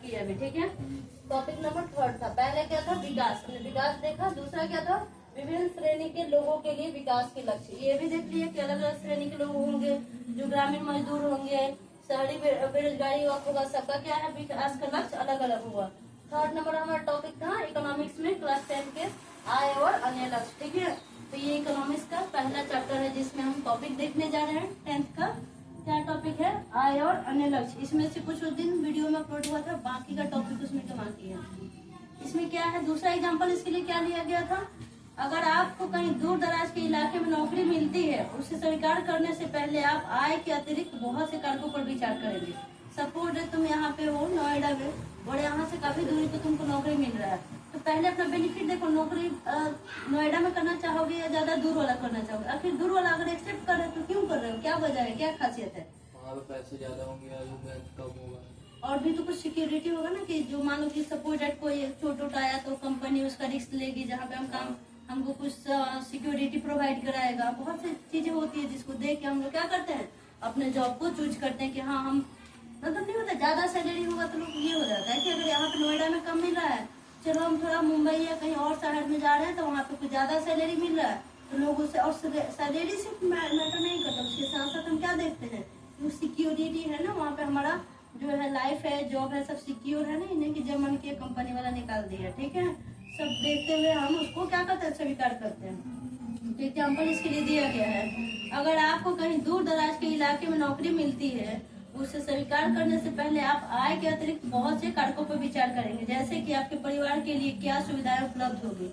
किए अभी, ठीक है। टॉपिक नंबर 3 था, पहले क्या था विकास, हमने विकास देखा। दूसरा क्या था विभिन्न श्रेणी के लोगों के लिए विकास के लक्ष्य, ये भी देख लिया कि अलग अलग श्रेणी के लोग होंगे, जो ग्रामीण मजदूर होंगे, शहरी बेरोजगारी युवक होगा, सबका क्या है विकास का लक्ष्य अलग अलग होगा। 3rd नंबर हमारा टॉपिक था इकोनॉमिक्स में क्लास 10 के आय और अन्य लक्ष्य, ठीक है। तो ये इकोनॉमिक्स का पहला चैप्टर है जिसमें हम टॉपिक देखने जा रहे हैं 10th का। क्या टॉपिक है, आय और अन्य लक्ष्य। इसमें से कुछ दिन वीडियो में अपलोड हुआ था, बाकी का टॉपिक उसमें कमा किया। इसमें क्या है, दूसरा एग्जाम्पल इसके लिए क्या लिया गया था, अगर आपको कहीं दूर दराज के इलाके में नौकरी मिलती है, उसे स्वीकार करने से पहले आप आय के अतिरिक्त बहुत से कारकों पर विचार करेंगे। सपोज तुम यहाँ पे हो नोएडा में और यहाँ से काफी दूरी पे तुमको नौकरी मिल रहा है, तो पहले अपना बेनिफिट देखो, नौकरी नोएडा में करना चाहोगे या ज्यादा दूर वाला करना चाहोगे। आखिर दूर वाला अगर एक्सेप्ट कर रहे हो तो क्यों कर रहे हो, क्या वजह है, क्या खासियत है। वहाँ पे पैसे ज्यादा होंगे या मेहनत कम होगा, और भी तो कुछ सिक्योरिटी होगा ना, कि जो मान लो कि सपोज डेट कोई चोट उठ आया तो कंपनी उसका रिस्क लेगी, जहाँ पे हम काम हमको कुछ सिक्योरिटी प्रोवाइड कराएगा। बहुत सी चीजें होती है जिसको देख के हम लोग क्या करते हैं, अपने जॉब को चूज करते हैं कि हाँ हम, मतलब नहीं होता ज्यादा सैलरी होगा तो लोग ये हो जाता है कि अगर यहाँ पे नोएडा में कम मिल रहा है, चलो हम थोड़ा मुंबई या कहीं और शहर में जा रहे हैं तो वहाँ पे कुछ ज्यादा सैलरी मिल रहा है, तो लोग उससे, और सैलरी सिर्फ मैटर नहीं करता, उसके साथ साथ हम क्या देखते हैं, जो सिक्योरिटी है ना, वहाँ पे हमारा जो है लाइफ है, जॉब है, सब सिक्योर है ना, इन्हें की जब मन की कंपनी वाला निकाल दिया, ठीक है। सब देखते हुए हम उसको क्या करते हैं, स्वीकार करते हैं। एग्जाम्पल इसके लिए दिया गया है, अगर आपको कहीं दूर दराज के इलाके में नौकरी मिलती है, उसे स्वीकार करने से पहले आप आय के अतिरिक्त बहुत से कारकों पर विचार करेंगे, जैसे कि आपके परिवार के लिए क्या सुविधाएं उपलब्ध होगी।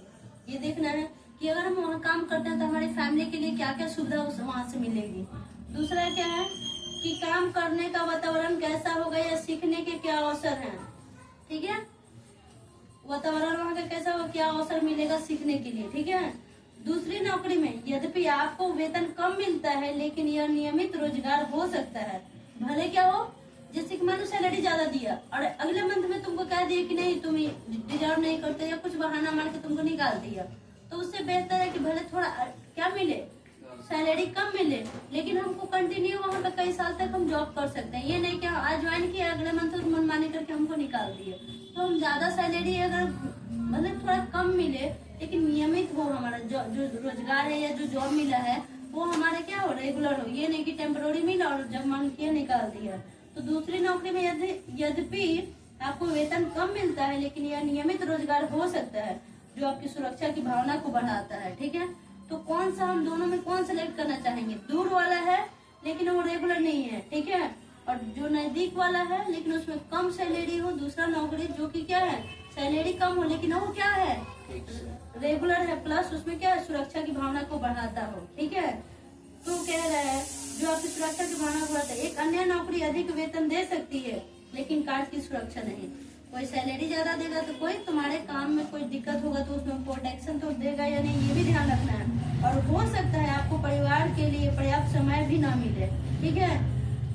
ये देखना है कि अगर हम वहाँ काम करते हैं तो हमारी फैमिली के लिए क्या क्या सुविधा वहाँ से मिलेगी। दूसरा क्या है कि काम करने का वातावरण कैसा होगा या सीखने के क्या अवसर हैं, ठीक है। वातावरण वहाँ का कैसा होगा, क्या अवसर मिलेगा सीखने के लिए, ठीक है। दूसरी नौकरी में यद्यपि आपको वेतन कम मिलता है, लेकिन यह नियमित रोजगार हो सकता है। भले क्या हो, जैसे कि मान लो सैलरी ज्यादा दिया और अगले मंथ में तुमको कह दिया कि नहीं तुम डिजर्व नहीं करते, या कुछ बहाना मार के तुमको निकाल दिया, तो उससे बेहतर है कि भले थोड़ा क्या मिले, सैलरी कम मिले, लेकिन हमको कंटिन्यू वहाँ पे कई साल तक हम जॉब कर सकते हैं। ये नहीं कि आज ज्वाइन किया अगले मंथ मनमानी करके हमको निकाल दिए। तो हम ज्यादा सैलरी अगर मतलब थोड़ा कम मिले, लेकिन नियमित हो, हमारा जो रोजगार है या जो जॉब मिला है वो हमारे क्या हो, रेगुलर हो, ये नहीं कि टेम्पोररी मिला और जब मन किया निकाल दिया। तो दूसरी नौकरी में यद्यपि आपको वेतन कम मिलता है, लेकिन यह नियमित रोजगार हो सकता है, जो आपकी सुरक्षा की भावना को बढ़ाता है, ठीक है। तो कौन सा, हम दोनों में कौन सेलेक्ट करना चाहेंगे, दूर वाला है लेकिन वो रेगुलर नहीं है, ठीक है, और जो नजदीक वाला है लेकिन उसमें कम सैलरी हो, दूसरा नौकरी जो कि क्या है सैलरी कम हो लेकिन वो क्या है रेगुलर है, प्लस उसमें क्या है सुरक्षा की भावना को बढ़ाता हो, ठीक है। तो कह रहा है जो आपकी सुरक्षा की भावना को बढ़ाता है। एक अन्य नौकरी अधिक वेतन दे सकती है लेकिन कार्ड की सुरक्षा नहीं, कोई सैलरी ज्यादा देगा तो कोई तुम्हारे काम में कोई दिक्कत होगा तो उसमें प्रोटेक्शन तो देगा या नहीं, ये भी ध्यान रखना है। और हो सकता है आपको परिवार के लिए पर्याप्त समय भी ना मिले, ठीक है।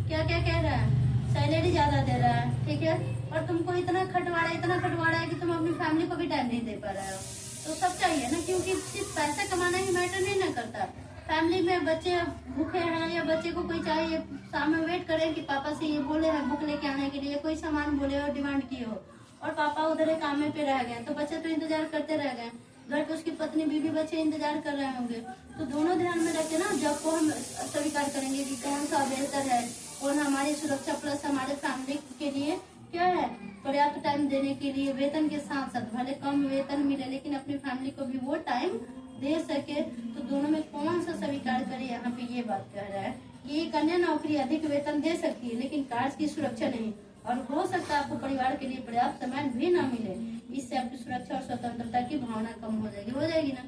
क्या क्या कह रहा है, सैलरी ज्यादा दे रहा है, ठीक है, और तुमको इतना खटवा रहा है कि तुम अपनी फैमिली को भी टाइम नहीं दे पा रहे हो। तो सब चाहिए ना, क्योंकि सिर्फ पैसा कमाना ही मैटर नहीं ना करता। फैमिली में बच्चे भूखे हैं या बच्चे को कोई चाहिए, शाम में वेट करें कि पापा से ये बोले हैं बुक लेके आने के लिए, कोई सामान बोले और डिमांड किए हो, और पापा उधर काम में पे रह गए, तो बच्चे तो इंतजार करते रह गए, घर पे उसकी पत्नी बीवी बच्चे इंतजार कर रहे होंगे। तो दोनों ध्यान में रखे ना, जब को हम स्वीकार करेंगे कि कौन सा बेहतर है, कौन हमारी सुरक्षा प्लस हमारे फैमिली के लिए क्या है पर्याप्त टाइम देने के लिए, वेतन के साथ साथ भले कम वेतन मिले लेकिन अपनी फैमिली को भी वो टाइम दे सके। तो दोनों में कौन सा स्वीकार करे, यहाँ पे ये बात कह रहा है कि एक अन्य नौकरी अधिक वेतन दे सकती है लेकिन कार्य की सुरक्षा नहीं, और हो सकता है आपको परिवार के लिए पर्याप्त समय भी न मिले, इससे आपकी सुरक्षा और स्वतंत्रता की भावना कम हो जाएगी ना।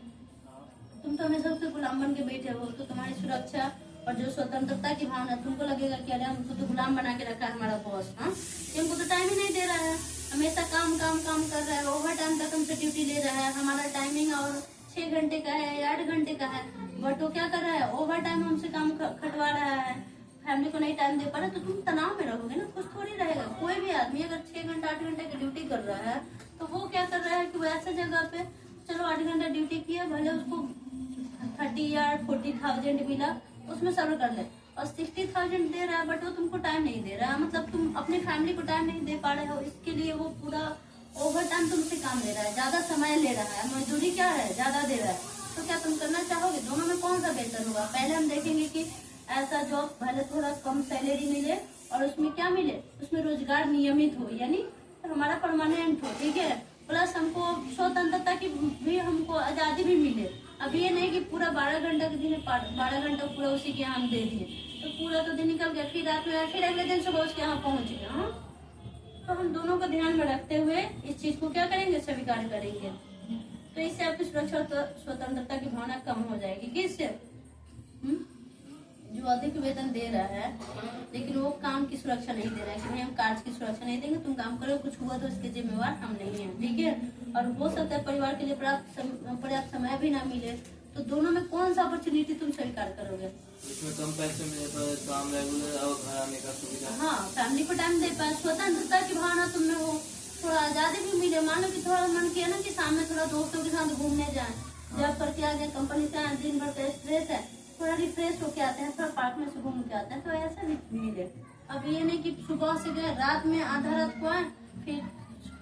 तुम तो हमेशा उसके गुलाम बन के बैठे हो, तो तुम्हारी सुरक्षा और जो स्वतंत्रता की भावना, तुमको लगेगा कि अरे हमको तो गुलाम बना के रखा है हमारा बॉस, हाँ हमको तो टाइम ही नहीं दे रहा है, हमेशा काम काम काम कर रहा है, ओवर टाइम तक हमसे ड्यूटी ले रहा है, हमारा टाइमिंग और 6 घंटे का है या 8 घंटे का है, बट वो क्या कर रहा है ओवर टाइम हमसे काम खटवा रहा है, फैमिली को नहीं टाइम दे पा रहा, तो तुम तनाव में रहोगे ना, कुछ थोड़ी रहेगा। कोई भी आदमी अगर 6 घंटा 8 घंटे की ड्यूटी कर रहा है तो वो क्या कर रहा है कि वो ऐसे जगह पे चलो 8 घंटा ड्यूटी किया, भले उसको 30 या 40,000 मिला, उसमें सब्र कर ले, और 60,000 दे रहा है, बट वो तुमको टाइम नहीं दे रहा है, मतलब तुम अपनी फैमिली को टाइम नहीं दे पा रहे हो, इसके लिए वो पूरा ओवर टाइम तुमसे काम ले रहा है, ज्यादा समय ले रहा है, मजदूरी क्या है ज्यादा दे रहा है, तो क्या तुम करना चाहोगे? दोनों में कौन सा बेहतर होगा? पहले हम देखेंगे कि ऐसा जॉब भले थोड़ा कम सैलरी मिले और उसमें क्या मिले, उसमें रोजगार नियमित हो, यानी हमारा परमानेंट हो, ठीक है, प्लस हमको स्वतंत्रता की भी हमको आजादी भी मिले। अब ये नहीं कि पूरा 12 घंटा के दिन 12 घंटा पूरा उसी के यहाँ हम दे दिए, तो पूरा तो दिन निकल गया, फिर रात में फिर अगले दिन सुबह उसके यहाँ पहुंच गया। हाँ, तो हम दोनों को ध्यान में रखते हुए इस चीज को क्या करेंगे, स्वीकार करेंगे, तो इससे आपकी सुरक्षा और स्वतंत्रता की भावना कम हो जाएगी। किससे? जो अधिक वेतन दे रहा है लेकिन वो काम की सुरक्षा नहीं दे रहा है कि भाई हम कार्य की सुरक्षा नहीं देंगे, तुम काम करो, कुछ हुआ तो इसके जिम्मेवार हम नहीं हैं, ठीक है। और हो सकता है परिवार के लिए पर्याप्त समय भी ना मिले, तो दोनों में कौन सा अपॉर्चुनिटी तुम स्वीकार करोगे? इसमें कम पैसे मिले पर काम रेगुलर और घर आने का सुविधा। हाँ, फैमिली को टाइम दे पाए, स्वतंत्रता की भावना तुम में हो, थोड़ा आजादी भी मिले। मानो कि थोड़ा मन किया ना कि शाम में थोड़ा दोस्तों के साथ घूमने जाए, जब करके आ गए कंपनी से, दिन भर का स्ट्रेस है, थोड़ा रिफ्रेश होके आते हैं, थोड़ा पार्क में से घूम के आते हैं, तो ऐसा भी मिले। अब ये नहीं कि सुबह से गए, रात में आधा रात को आए, फिर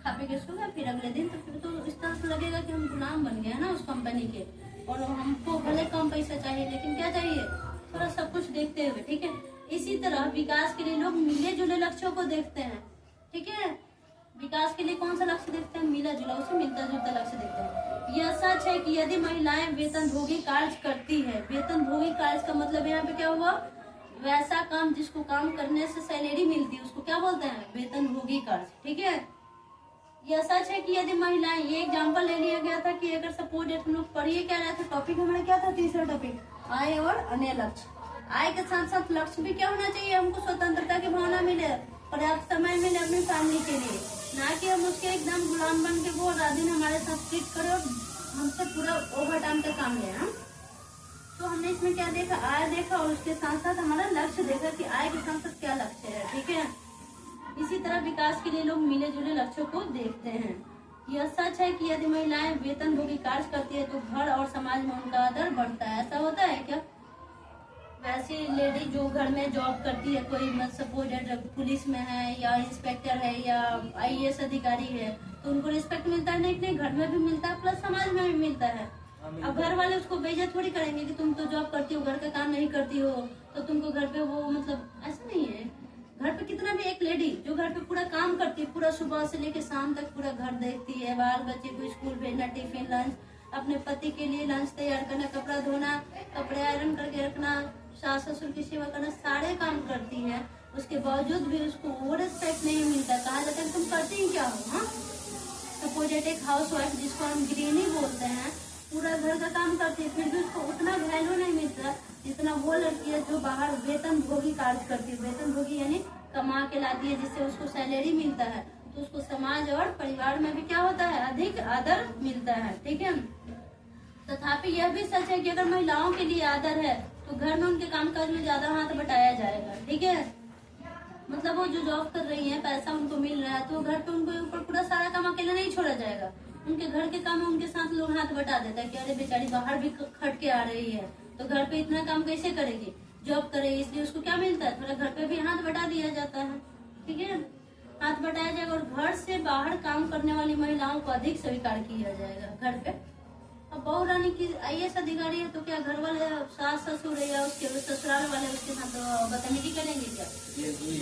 खा पी के सो गए, फिर अगले दिन, तो फिर तो इस तरह से लगेगा कि हम गुलाम बन गए ना उस कंपनी के, और हमको भले कम पैसा चाहिए लेकिन क्या चाहिए, थोड़ा सब कुछ देखते हुए, ठीक है। इसी तरह विकास के लिए लोग मिले जुले लक्ष्यों को देखते हैं, ठीक है। विकास के लिए कौन सा लक्ष्य देखते हैं? मिला जुला, उसे मिलता जुलता लक्ष्य देखते हैं। यह सच है कि यदि महिलाएं वेतन भोगी कार्य करती है, वेतन भोगी कार्य का मतलब यहाँ पे क्या हुआ, वैसा काम जिसको काम करने से सैलरी मिलती है उसको क्या बोलते हैं? वेतन भोगी कार्य, ठीक है। यह सच है कि यदि महिलाएं, ये एग्जाम्पल ले लिया गया था कि अगर सपोज हम लोग पढ़िए क्या रहे थे, टॉपिक हमारा क्या था, तीसरा टॉपिक, आय और अन्य लक्ष्य। आय के साथ साथ लक्ष्य भी क्या होना चाहिए, हमको स्वतंत्रता की भावना मिले, पर्याप्त समय मिले अपनी फैमिली के लिए, ना कि हम उसके एकदम गुलाम बन के वो रात दिन हमारे साथ ट्रीट करे और हमसे पूरा ओवर टाइम का काम ले। तो हमने इसमें क्या देखा, आय देखा और उसके साथ साथ हमारा लक्ष्य देखा कि आय के साथ साथ क्या लक्ष्य है, ठीक है। इसी तरह विकास के लिए लोग मिले जुले लक्ष्यों को देखते हैं। यह सच है कि यदि महिलाएं वेतन भोगी कार्य करती है तो घर और समाज में उनका आदर बढ़ता है। ऐसा होता है क्या? वैसी लेडी जो घर में जॉब करती है, कोई सपोज पुलिस में है या इंस्पेक्टर है या IAS अधिकारी है, तो उनको रिस्पेक्ट मिलता है, नहीं घर में भी मिलता है प्लस समाज में भी मिलता है। अब घर वाले उसको बेइज्जत थोड़ी करेंगे कि तुम तो जॉब करती हो, घर का काम नहीं करती हो, तो तुमको घर पे वो, मतलब ऐसा नहीं है। घर पे कितना भी एक लेडी जो घर पे पूरा काम करती है, पूरा सुबह से लेकर शाम तक पूरा घर देखती है, बाल बच्चे को स्कूल भेजना, टिफिन लंच, अपने पति के लिए लंच तैयार करना, कपड़ा धोना, कपड़े आयरन करके रखना, सास ससुर की सेवा करना, सारे काम करती है, उसके बावजूद भी उसको वो रिस्पेक्ट नहीं मिलता। कहा जाता है तुम करती ही क्या हो? हाँ, सपोज एक हाउस वाइफ जिसको हम गृहिणी बोलते हैं, पूरा घर का काम करती है, फिर भी उसको उतना वैल्यू नहीं मिलता जितना वो लड़की है जो बाहर वेतन भोगी कार्य करती है। वेतन भोगी यानी कमा के लाती है जिससे उसको सैलरी मिलता है, तो उसको समाज और परिवार में भी क्या होता है, अधिक आदर मिलता है, ठीक है। तथापि यह भी सच है कि अगर महिलाओं के लिए आदर है तो घर में उनके कामकाज में ज्यादा हाथ बटाया जाएगा, ठीक है। मतलब वो जो जॉब कर रही है, पैसा उनको मिल रहा है, तो घर पे उनको ऊपर पूरा सारा काम अकेला नहीं छोड़ा जाएगा, उनके घर के काम में उनके साथ लोग हाथ बटा देता है कि अरे बेचारी बाहर भी खट के आ रही है, तो घर पे इतना काम कैसे करेगी, जॉब करेगी, इसलिए उसको क्या मिलता है, थोड़ा घर पे भी हाथ बटा दिया जाता है, ठीक है, हाथ बटाया जाएगा। और घर से बाहर काम करने वाली महिलाओं को अधिक स्वीकार किया जाएगा घर पे। अब बहू रानी की IAS अधिकारी है तो क्या घर वाले, सास ससुर है या उसके ससुराल वाले उसके साथ बदतमीजी करेंगे क्या?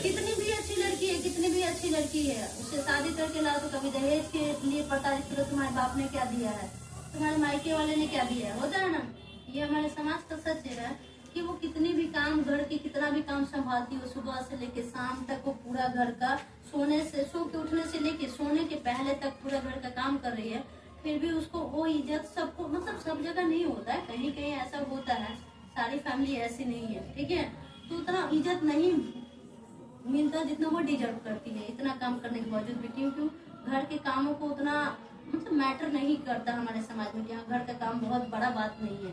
कितनी भी अच्छी लड़की है, कितनी भी अच्छी लड़की है, उससे शादी करके लाओ तो कभी दहेज के लिए पता चलो तुम्हारे बाप ने क्या दिया है, तुम्हारे मायके वाले ने क्या दिया है, होता है ना। ये हमारे समाज का सच है कि वो कितनी भी काम, घर के कितना भी काम संभालती हो, सुबह से लेके शाम तक वो पूरा घर का, सोने से सो के उठने से लेके सोने के पहले तक पूरा घर का काम कर रही है, फिर भी उसको वो इज्जत सबको, मतलब सब जगह नहीं होता है, कहीं कहीं ऐसा होता है, सारी फैमिली ऐसी नहीं है, ठीक है, तो उतना इज्जत नहीं मिलता जितना वो डिजर्व करती है इतना काम करने के बावजूद भी, क्योंकि घर के कामों को उतना मतलब मैटर नहीं करता हमारे समाज में कि हाँ घर का काम बहुत बड़ा बात नहीं है।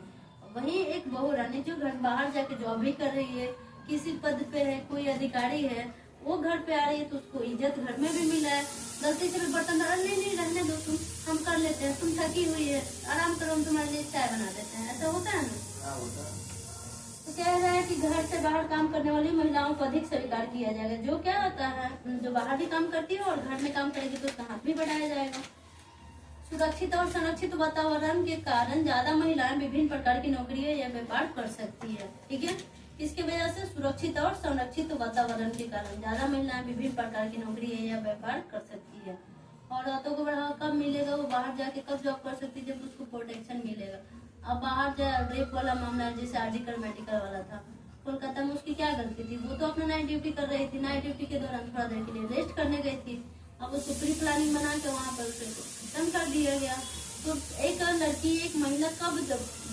वही एक बहू रानी जो घर बाहर जाके जॉब भी कर रही है, किसी पद पे है, कोई अधिकारी है, वो घर पे आ रही है तो उसको इज्जत घर में भी मिला है। गलती से भी बर्तन नहीं रहने दो तुम, हम कर लेते हैं, तुम थकी हुई है, आराम करो, हम तुम्हारे लिए चाय बना देते हैं, ऐसा होता है ना। होता है। तो कह रहा है कि घर से बाहर काम करने वाली महिलाओं को अधिक स्वीकार किया जाएगा। जो क्या होता है, जो बाहर भी काम करती है और घर में काम करेगी तो उसका हाथ भी बढ़ाया जाएगा। सुरक्षित और संरक्षित वातावरण के कारण ज्यादा महिलाएं विभिन्न प्रकार की नौकरियां या व्यापार कर सकती है। ठीक है, इसके वजह से सुरक्षित और संरक्षित वातावरण के कारण ज्यादा महिलाएं विभिन्न प्रकार की नौकरियां या व्यापार कर सकती है। और औरतों को बढ़ावा कब मिलेगा, वो बाहर जाके कब जॉब कर सकती है, जब उसको प्रोटेक्शन मिलेगा। अब बाहर रेप वाला मामला है, जैसे आर्टिकल मेडिकल वाला था कोलकाता में, उसकी क्या गलती थी? वो तो अपना नाइट ड्यूटी कर रही थी, नाइट ड्यूटी के दौरान थोड़ा देर के लिए रेस्ट करने गई थी। अब उसको प्री प्लानिंग बना के वहाँ पर उसे खत्म कर दिया गया। तो एक लड़की, एक महिला कब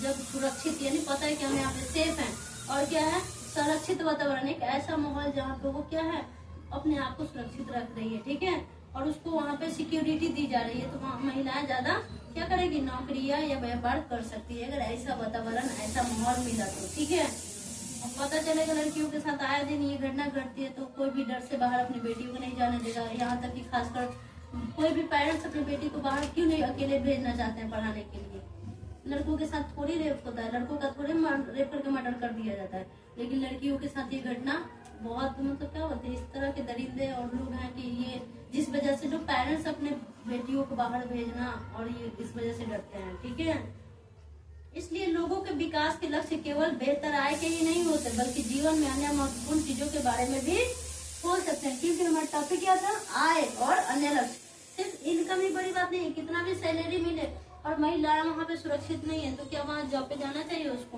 जब सुरक्षित, यानी पता है कि हम यहाँ पे सेफ हैं और क्या है संरक्षित वातावरण, एक ऐसा माहौल जहाँ पे वो क्या है अपने आप को सुरक्षित रख रही है। ठीक है, और उसको वहाँ पे सिक्योरिटी दी जा रही है, तो वहाँ महिलाएं ज्यादा क्या करेगी, नौकरियां या व्यापार कर सकती है, अगर ऐसा वातावरण ऐसा माहौल मिला तो। ठीक है, अब पता चलेगा लड़कियों के साथ आए दिन ये घटना घटती है तो कोई भी डर से बाहर अपनी बेटियों को नहीं जाने देगा। यहाँ तक कि खासकर कोई भी पेरेंट्स अपनी बेटी को बाहर क्यों नहीं अकेले भेजना चाहते हैं पढ़ाने के लिए। लड़कों के साथ थोड़ी रेप होता है, लड़कों का थोड़ी रेप करके मर्डर कर दिया जाता है, लेकिन लड़कियों के साथ ये घटना बहुत मतलब क्या होती है, इस तरह के दरिंदे और लोग हैं कि ये जिस वजह से जो पेरेंट्स अपने बेटियों को बाहर भेजना और ये इस वजह से डरते हैं। ठीक है, इसलिए लोगों के विकास के लक्ष्य केवल बेहतर आय के ही नहीं होते, बल्कि जीवन में अन्य महत्वपूर्ण चीजों के बारे में भी हो सकते हैं। क्योंकि हमारा टॉपिक क्या था, आय और अन्य लक्ष्य। सिर्फ इनकम ही बड़ी बात नहीं है, कितना भी सैलरी मिले और महिलाएं वहाँ पे सुरक्षित नहीं है तो क्या वहाँ जॉब पे जाना चाहिए उसको?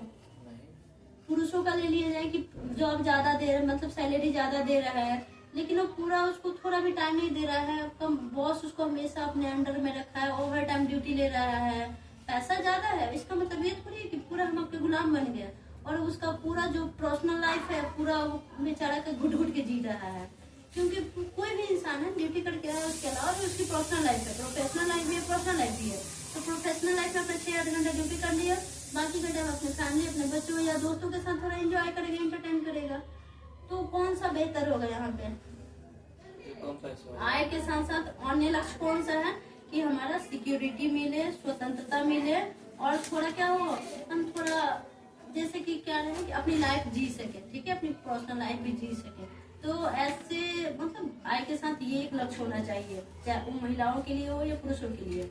पुरुषों का ले लिया जाए कि जॉब ज्यादा दे रहा है, मतलब सैलरी ज्यादा दे रहा है, लेकिन वो पूरा उसको थोड़ा भी टाइम नहीं दे रहा है, कम बॉस उसको हमेशा अपने अंडर में रखा है, ओवर टाइम ड्यूटी ले रहा है, पैसा ज्यादा है, इसका मतलब ये थोड़ी है कि पूरा हम आपके गुलाम बन गए और उसका पूरा जो पर्सनल लाइफ है पूरा वो बेचारा का घुट घुट के जी रहा है। क्योंकि कोई भी इंसान है ड्यूटी करके आया, उसके अलावा भी उसकी पर्सनल लाइफ है, प्रोफेशनल लाइफ भी है, पर्सनल लाइफ भी है। तो प्रोफेशनल लाइफ में अपने 6-8 घंटे ड्यूटी कर लिया, बाकी घंटे अपने फैमिली, अपने बच्चों या दोस्तों के साथ थोड़ा एंजॉय करेगा, एंटरटेन करेगा। तो कौन सा बेहतर होगा यहाँ पे? आय के साथ साथ अन्य लक्ष्य कौन सा है कि हमारा सिक्योरिटी मिले, स्वतंत्रता मिले और थोड़ा क्या हो, हम थोड़ा जैसे कि क्या रहे कि अपनी लाइफ जी सके। ठीक है, अपनी पर्सनल लाइफ भी जी सके। तो ऐसे मतलब आय के साथ ये एक लक्ष्य होना चाहिए, चाहे वो महिलाओं के लिए हो या पुरुषों के लिए।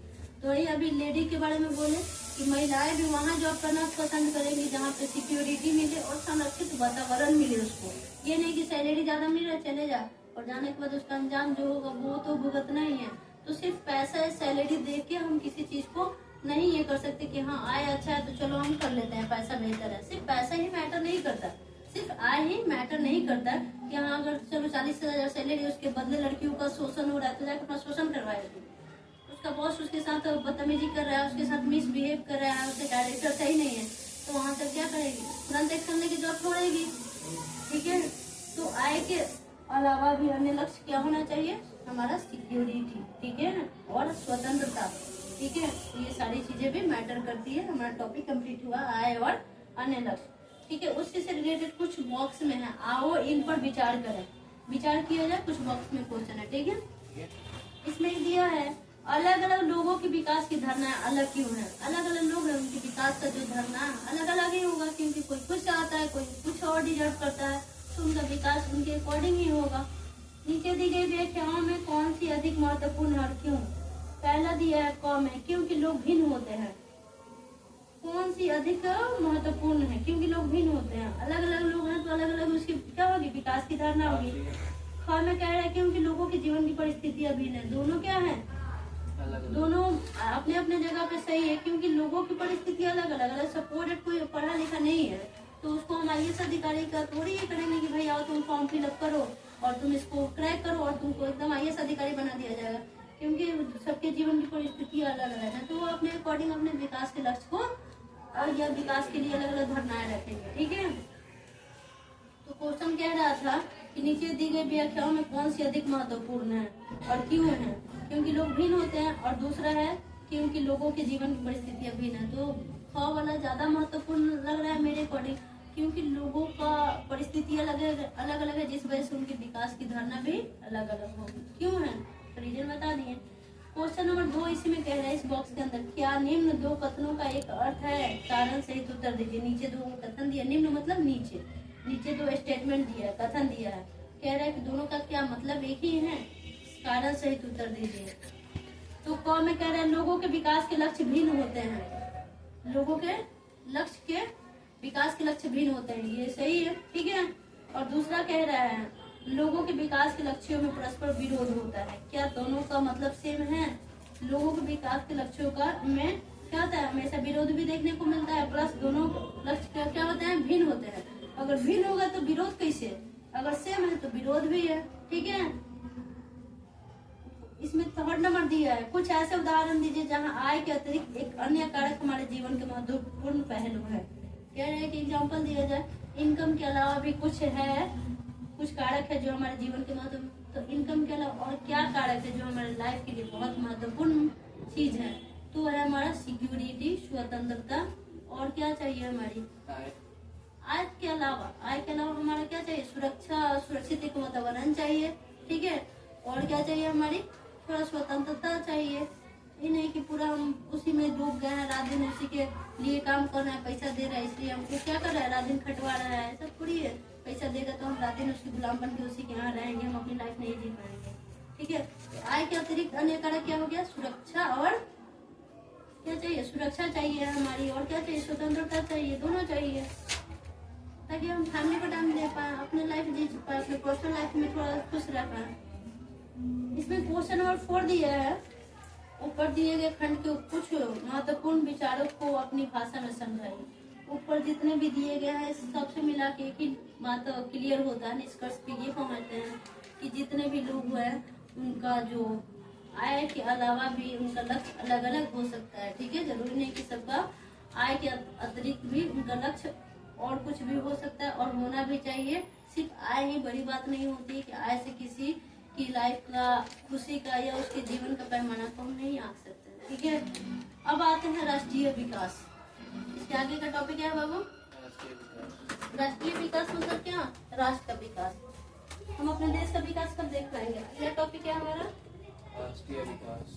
तो ये अभी लेडी के बारे में बोले कि महिलाएं भी वहाँ जॉब करना पसंद करेंगी जहाँ पे सिक्योरिटी मिले और संरक्षित वातावरण मिले उसको। ये नहीं कि सैलरी ज्यादा मिल रहा है चले जा और जाने के बाद उसका अंजाम जो होगा वो तो भुगतना ही है। तो सिर्फ पैसा या सैलरी दे के हम किसी चीज को नहीं ये कर सकते कि हाँ आय अच्छा है तो चलो हम कर लेते हैं, पैसा बेहतर है। सिर्फ पैसा ही मैटर नहीं करता, सिर्फ आय ही मैटर नहीं करता कि हाँ अगर चलो 40,000 सैलरी उसके बदले लड़कियों का शोषण हो रहा है तो जाकर अपना शोषण करवाएगी। उसका बॉस उसके साथ बदतमीजी कर रहा है, उसके साथ मिसबिहेव कर रहा है, उसका कैरेक्टर सही नहीं है तो वहाँ तक क्या करेगी, तुरंत एक्शन लेके जॉब छोड़ेगी। ठीक है, तो आय के अलावा भी अन्य लक्ष्य क्या होना चाहिए, हमारा सिक्योरिटी। ठीक है, और स्वतंत्रता। ठीक है, ये सारी चीजें भी मैटर करती है। हमारा टॉपिक कंप्लीट हुआ आय और अन्य लक्ष्य। ठीक है, उससे से रिलेटेड कुछ बॉक्स में है, आओ इन पर विचार करें, विचार किया जाए। कुछ बॉक्स में क्वेश्चन है। ठीक है, इसमें दिया है अलग अलग लोगों की विकास की धारणा अलग क्यों है। अलग अलग लोग हैं, उनके विकास का जो धारणा अलग अलग ही होगा, क्योंकि कोई कुछ चाहता है, कोई कुछ और डिजर्व करता है, तो उनका विकास उनके अकॉर्डिंग ही होगा। नीचे दी गई व्याख्याओं में कौन सी अधिक महत्वपूर्ण है और क्यों? पहला दिया है क में, क्योंकि लोग भिन्न होते हैं। कौन सी अधिक महत्वपूर्ण है? क्योंकि लोग भिन्न होते हैं, अलग अलग लोग हैं तो अलग अलग उसकी क्या होगी, विकास की धारणा होगी। ख में कह रहा है क्योंकि लोगों की जीवन की परिस्थितियां भिन्न है। दोनों क्या है, दोनों अपने अपने जगह पे सही है, क्योंकि लोगों की परिस्थितियां अलग अलग। अगर सपोर्टेड कोई पढ़ा लिखा नहीं है तो उसको हम IAS अधिकारी का थोड़ी ये करेंगे कि भाई आओ तुम फॉर्म फिलअप करो और तुम इसको क्रैक करो और तुमको एकदम IAS अधिकारी बना दिया जाएगा, क्योंकि सबके जीवन की परिस्थितियां अलग अलग है। तो वो अपने अकॉर्डिंग अपने विकास के लक्ष्य को और यह विकास के लिए अलग अलग धारणाएं रखेंगे। ठीक है, तो क्वेश्चन कह रहा था कि नीचे दी गई व्याख्याओं में कौन सी अधिक महत्वपूर्ण है और क्यों है? क्योंकि लोग भिन्न होते हैं, और दूसरा है क्योंकि लोगों के जीवन की परिस्थितियां भिन्न है। तो ख वाला ज्यादा महत्वपूर्ण लग रहा है मेरे अकॉर्डिंग, क्योंकि लोगों का परिस्थितियां अलग अलग है, जिस वजह से उनके विकास की धारणा भी अलग अलग होगी। क्यों है, रीजन बता दिए। क्वेश्चन नंबर 2 इसी में कह रहा है इस बॉक्स के अंदर, क्या निम्न दो कथनों का एक अर्थ है? कारण सहित उत्तर दीजिए। नीचे दो कथन दिया, निम्न मतलब नीचे, नीचे दो स्टेटमेंट दिया है, कथन दिया है, कह रहा है कि दोनों का क्या मतलब एक ही है? कारण सहित उत्तर दीजिए। तो क में कह रहा है लोगों के विकास के लक्ष्य भिन्न होते हैं, लोगों के लक्ष्य के विकास के लक्ष्य भिन्न होते हैं, ये सही है, ठीक है। और दूसरा कह रहा है लोगों के विकास के लक्ष्यों में परस्पर विरोध होता है, क्या दोनों का मतलब सेम है? लोगों के विकास के लक्ष्यों का में क्या होता है? हमेशा विरोध भी देखने को मिलता है, प्लस दोनों लक्ष्य क्या होते हैं? भिन्न होते हैं। अगर भिन्न होगा तो विरोध कैसे? अगर सेम है तो विरोध भी है, ठीक है। इसमें थर्ड नंबर दिया है, कुछ ऐसे उदाहरण दीजिए जहां आय के अतिरिक्त एक अन्य कारक हमारे जीवन के महत्वपूर्ण पहलू है। कह रहे हैं कि एग्जाम्पल दिया जाए, इनकम के अलावा भी कुछ है, कुछ कारक है जो हमारे जीवन के महत्व, तो इनकम के अलावा और क्या कारक है जो हमारे लाइफ के लिए बहुत महत्वपूर्ण चीज है? तो है हमारा सिक्योरिटी, स्वतंत्रता, और क्या चाहिए हमारी आय के अलावा, आय के अलावा हमारा क्या चाहिए? सुरक्षा, सुरक्षित एक वातावरण चाहिए, ठीक है। और क्या चाहिए हमारी? थोड़ा स्वतंत्रता चाहिए, ये नहीं कि पूरा हम उसी में डूब गए हैं, रात दिन उसी के लिए काम कर रहे हैं, पैसा दे रहा है इसलिए हमको क्या कर रहा है? रात दिन खटवा रहा है, ऐसा थोड़ी है। पैसा देगा तो हम रात दिन उसकी गुलाम बन के उसी के यहाँ रहेंगे, हम अपनी लाइफ नहीं जी पाएंगे, ठीक है। तो आय के अतिरिक्त अन्य कारक क्या हो गया? सुरक्षा, और क्या चाहिए? सुरक्षा चाहिए हमारी, और क्या चाहिए? स्वतंत्रता चाहिए, दोनों चाहिए, ताकि हम फैमिली को टाइम दे पाए, अपने लाइफ जी पाए, अपने पर्सनल लाइफ में थोड़ा खुश रह पाए। इसमें क्वेश्चन नंबर 4 दिया है, ऊपर दिए गए खंड के कुछ महत्वपूर्ण विचारों को अपनी भाषा में समझाइए। ऊपर जितने भी दिए गए हैं सबसे मिला के एक ही बात क्लियर होता है, निष्कर्ष पे ये समझते हैं कि जितने भी लोग हैं उनका जो आय के अलावा भी उनका लक्ष्य अलग अलग हो सकता है, ठीक है। जरूरी नहीं कि सबका आय के अतिरिक्त भी उनका लक्ष्य और कुछ भी हो सकता है, और होना भी चाहिए। सिर्फ आय ही बड़ी बात नहीं होती कि आय से किसी की लाइफ का, खुशी का या उसके जीवन का पैमाना को हम नहीं आंक सकते, ठीक है। अब आते हैं राष्ट्रीय विकास। इसके आगे का टॉपिक है बाबू राष्ट्रीय विकास, मतलब क्या? राष्ट्र का विकास। हम अपने देश का विकास कब देख पाएंगे? यह टॉपिक है हमारा राष्ट्रीय विकास।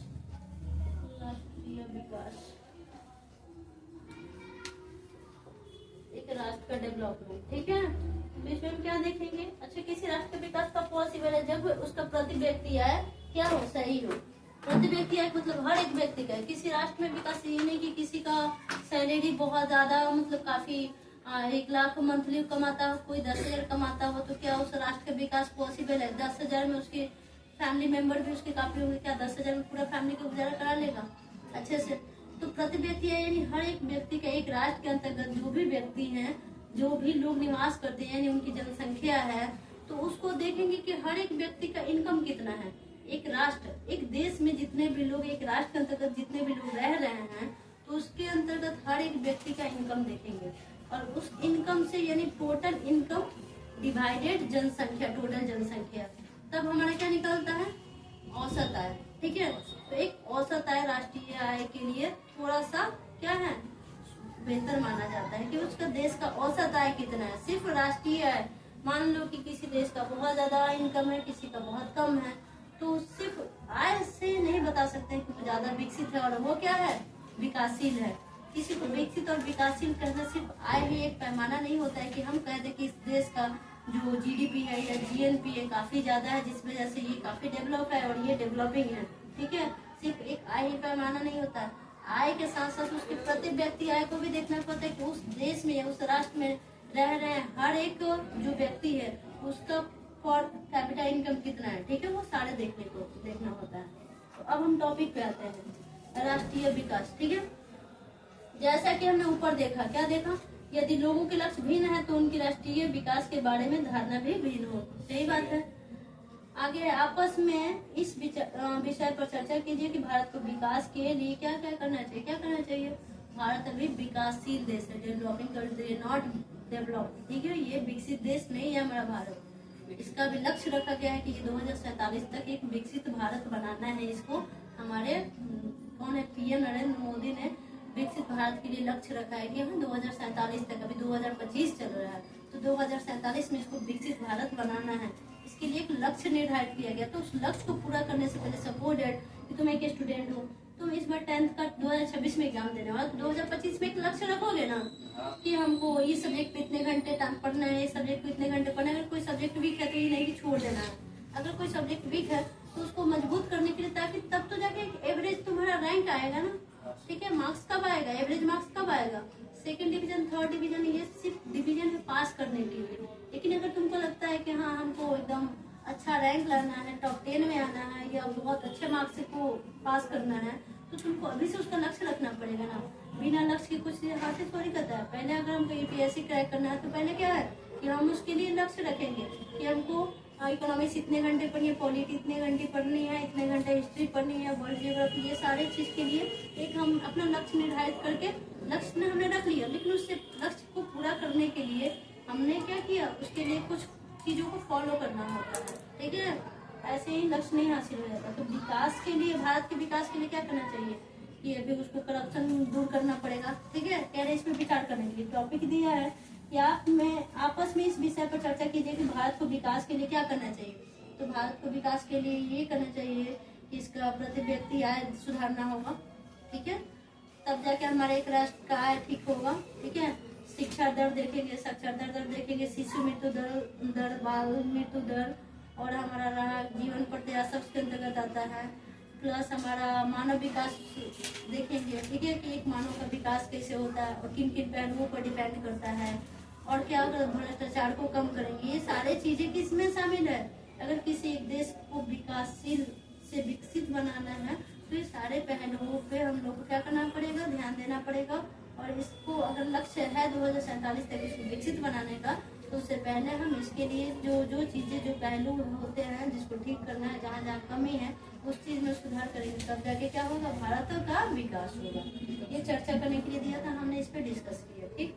राष्ट्रीय विकास एक राष्ट्र का डेवलपमेंट, ठीक है। तो इसमें हम क्या देखेंगे? अच्छा, किसी राष्ट्र का विकास कब पॉसिबल है? जब उसका प्रति व्यक्ति आय क्या हो? सही हो। प्रति व्यक्ति आय मतलब हर एक व्यक्ति का है। किसी राष्ट्र में विकास ये नहीं कि किसी का सैलरी बहुत ज्यादा, मतलब काफी 1 लाख मंथली कमाता हो, कोई 10,000 कमाता हो, तो क्या उस राष्ट्र का विकास पॉसिबल है? 10,000 में उसके फैमिली मेंबर भी उसके काफी होंगे, क्या 10,000 में पूरा फैमिली को गुजारा करा लेगा अच्छे से? तो प्रति व्यक्ति है यानी हर एक व्यक्ति का, एक राष्ट्र के अंतर्गत जो भी व्यक्ति हैं, जो भी लोग निवास करते हैं, यानी उनकी जनसंख्या है, तो उसको देखेंगे कि हर एक व्यक्ति का इनकम कितना है। एक राष्ट्र, एक देश में जितने भी लोग, एक राष्ट्र के अंतर्गत जितने भी लोग रह रहे हैं, तो उसके अंतर्गत हर एक व्यक्ति का इनकम देखेंगे, और उस इनकम से यानी टोटल इनकम डिवाइडेड जनसंख्या, टोटल जनसंख्या, तब हमारा क्या निकलता है? औसत आय, ठीक है। तो एक औसत आय राष्ट्रीय आय के लिए थोड़ा सा क्या है? बेहतर माना जाता है कि उसका देश का औसत आय कितना है। सिर्फ राष्ट्रीय आय, मान लो कि किसी देश का बहुत ज्यादा इनकम है, किसी का बहुत कम है, तो सिर्फ आय से नहीं बता सकते कि वो ज्यादा विकसित है और वो क्या है? विकासशील है। किसी को विकसित और विकासशील कहना सिर्फ आय ही एक पैमाना नहीं होता है कि हम कह दें कि इस देश का जो जीडीपी है या जीएनपी है काफी ज्यादा है, जिस वजह से ये काफी डेवलप है और ये डेवलपिंग है, ठीक है। सिर्फ एक आय ही पैमाना नहीं होता है। आय के साथ साथ उसके प्रति व्यक्ति आय को भी देखना पड़ता है कि उस देश में या उस राष्ट्र में रह रहे हैं हर एक जो व्यक्ति है उसका पर कैपिटा इनकम कितना है, ठीक है। वो सारे देखना होता है। तो अब हम टॉपिक पे आते हैं, राष्ट्रीय विकास, ठीक है। जैसा कि हमने ऊपर देखा, क्या देखा? यदि लोगों के लक्ष्य भिन्न है तो उनकी राष्ट्रीय विकास के बारे में धारणा भी भिन्न हो, सही बात है। आगे आपस में इस विषय पर चर्चा कीजिए कि भारत को विकास के लिए क्या क्या करना चाहिए। क्या करना चाहिए? भारत अभी विकासशील देश है, डेवलपिंग कंट्री, नॉट डेवलप, ठीक है। ये विकसित देश नहीं है हमारा भारत। इसका भी लक्ष्य रखा गया है कि 2047 तक एक विकसित भारत बनाना है। इसको हमारे कौन है? पीएम नरेंद्र मोदी ने विकसित भारत के लिए लक्ष्य रखा है कि हम 2047 तक, अभी 2025 चल रहा है, तो 2047 में इसको विकसित भारत बनाना है। इसके लिए एक लक्ष्य निर्धारित किया गया। तो उस लक्ष्य को पूरा करने से पहले सपोर्टेड कि तुम एक स्टूडेंट हो, तुम इस बार 10th का 2026 में एग्जाम देने वाला, 2025 में एक लक्ष्य रखोगे ना कि हमको इस सब्जेक्ट पे इतने घंटे पढ़ना है, इस सब्जेक्ट पे इतने घंटे पढ़ना है। अगर कोई सब्जेक्ट वीक है तो ये नहीं कि छोड़ देना है, अगर कोई सब्जेक्ट वीक है तो उसको मजबूत करने के लिए, ताकि तब तो जाके एवरेज तुम्हारा रैंक आएगा ना। ठीक है, मार्क्स कब आएगा, एवरेज मार्क्स कब आएगा, 2nd डिवीजन 3rd डिवीजन, ये सिर्फ डिवीजन है पास करने के लिए। लेकिन अगर तुमको लगता है कि हाँ हमको एकदम अच्छा रैंक लाना है, टॉप 10 में आना है, या बहुत अच्छे मार्क्स से को पास करना है, तो तुमको अभी से उसका लक्ष्य रखना पड़ेगा ना। बिना लक्ष्य के कुछ हासिल थोड़ी करता है। पहले अगर हमको यूपीएससी क्रैक करना है तो पहले क्या है कि हम उसके लिए लक्ष्य रखेंगे कि हमको इकोनॉमिक्स इतने घंटे पढ़नी है, पॉलिटी इतने घंटे पढ़नी है, इतने घंटे हिस्ट्री पढ़नी है, वर्ल्ड जियोग्राफी, ये सारे चीज के लिए एक हम अपना लक्ष्य निर्धारित करके लक्ष्य में हमने रख लिया। लेकिन उससे लक्ष्य को पूरा करने के लिए हमने क्या किया, उसके लिए कुछ चीजों को फॉलो करना होता है। ठीक है, ऐसे ही लक्ष्य नहीं हासिल हो जाता। तो विकास के लिए, भारत के विकास के लिए क्या करना चाहिए कि अभी उसको करप्शन दूर करना पड़ेगा। ठीक है, कह रहे इसमें विचार करने के लिए टॉपिक दिया है कि आप में आपस में इस विषय पर चर्चा कीजिए कि भारत को विकास के लिए क्या करना चाहिए। तो भारत को विकास के लिए ये करना चाहिए कि इसका प्रति व्यक्ति आय सुधारना होगा। ठीक है, तब जाके हमारे एक राष्ट्र का आय ठीक होगा। ठीक है, शिक्षा दर देखेंगे, साक्षरता दर देखेंगे, शिशु मृत्यु दर, बाल मृत्यु दर, और हमारा रहा जीवन प्रत्याशा के अंतर्गत आता है। प्लस हमारा मानव विकास देखेंगे। ठीक है, कि एक मानव का विकास कैसे होता है और किन किन पहलुओं पर डिपेंड करता है, और क्या अगर भ्रष्टाचार को कम करेंगे। ये सारे चीजें किसमें शामिल है। अगर किसी एक देश को विकासशील से विकसित बनाना है तो ये सारे पहलुओं पे हम लोग को क्या करना पड़ेगा, ध्यान देना पड़ेगा। और इसको अगर लक्ष्य है 2047 तक इसको विकसित बनाने का, तो उससे पहले हम इसके लिए जो चीजें, जो पहलू होते हैं जिसको ठीक करना है, जहाँ जहाँ कमी है उस चीज में सुधार करेंगे, तब जाके क्या होगा, भारत का विकास होगा। ये चर्चा करने के लिए दिया था हमने, इस पे डिस्कस किया। ठीक,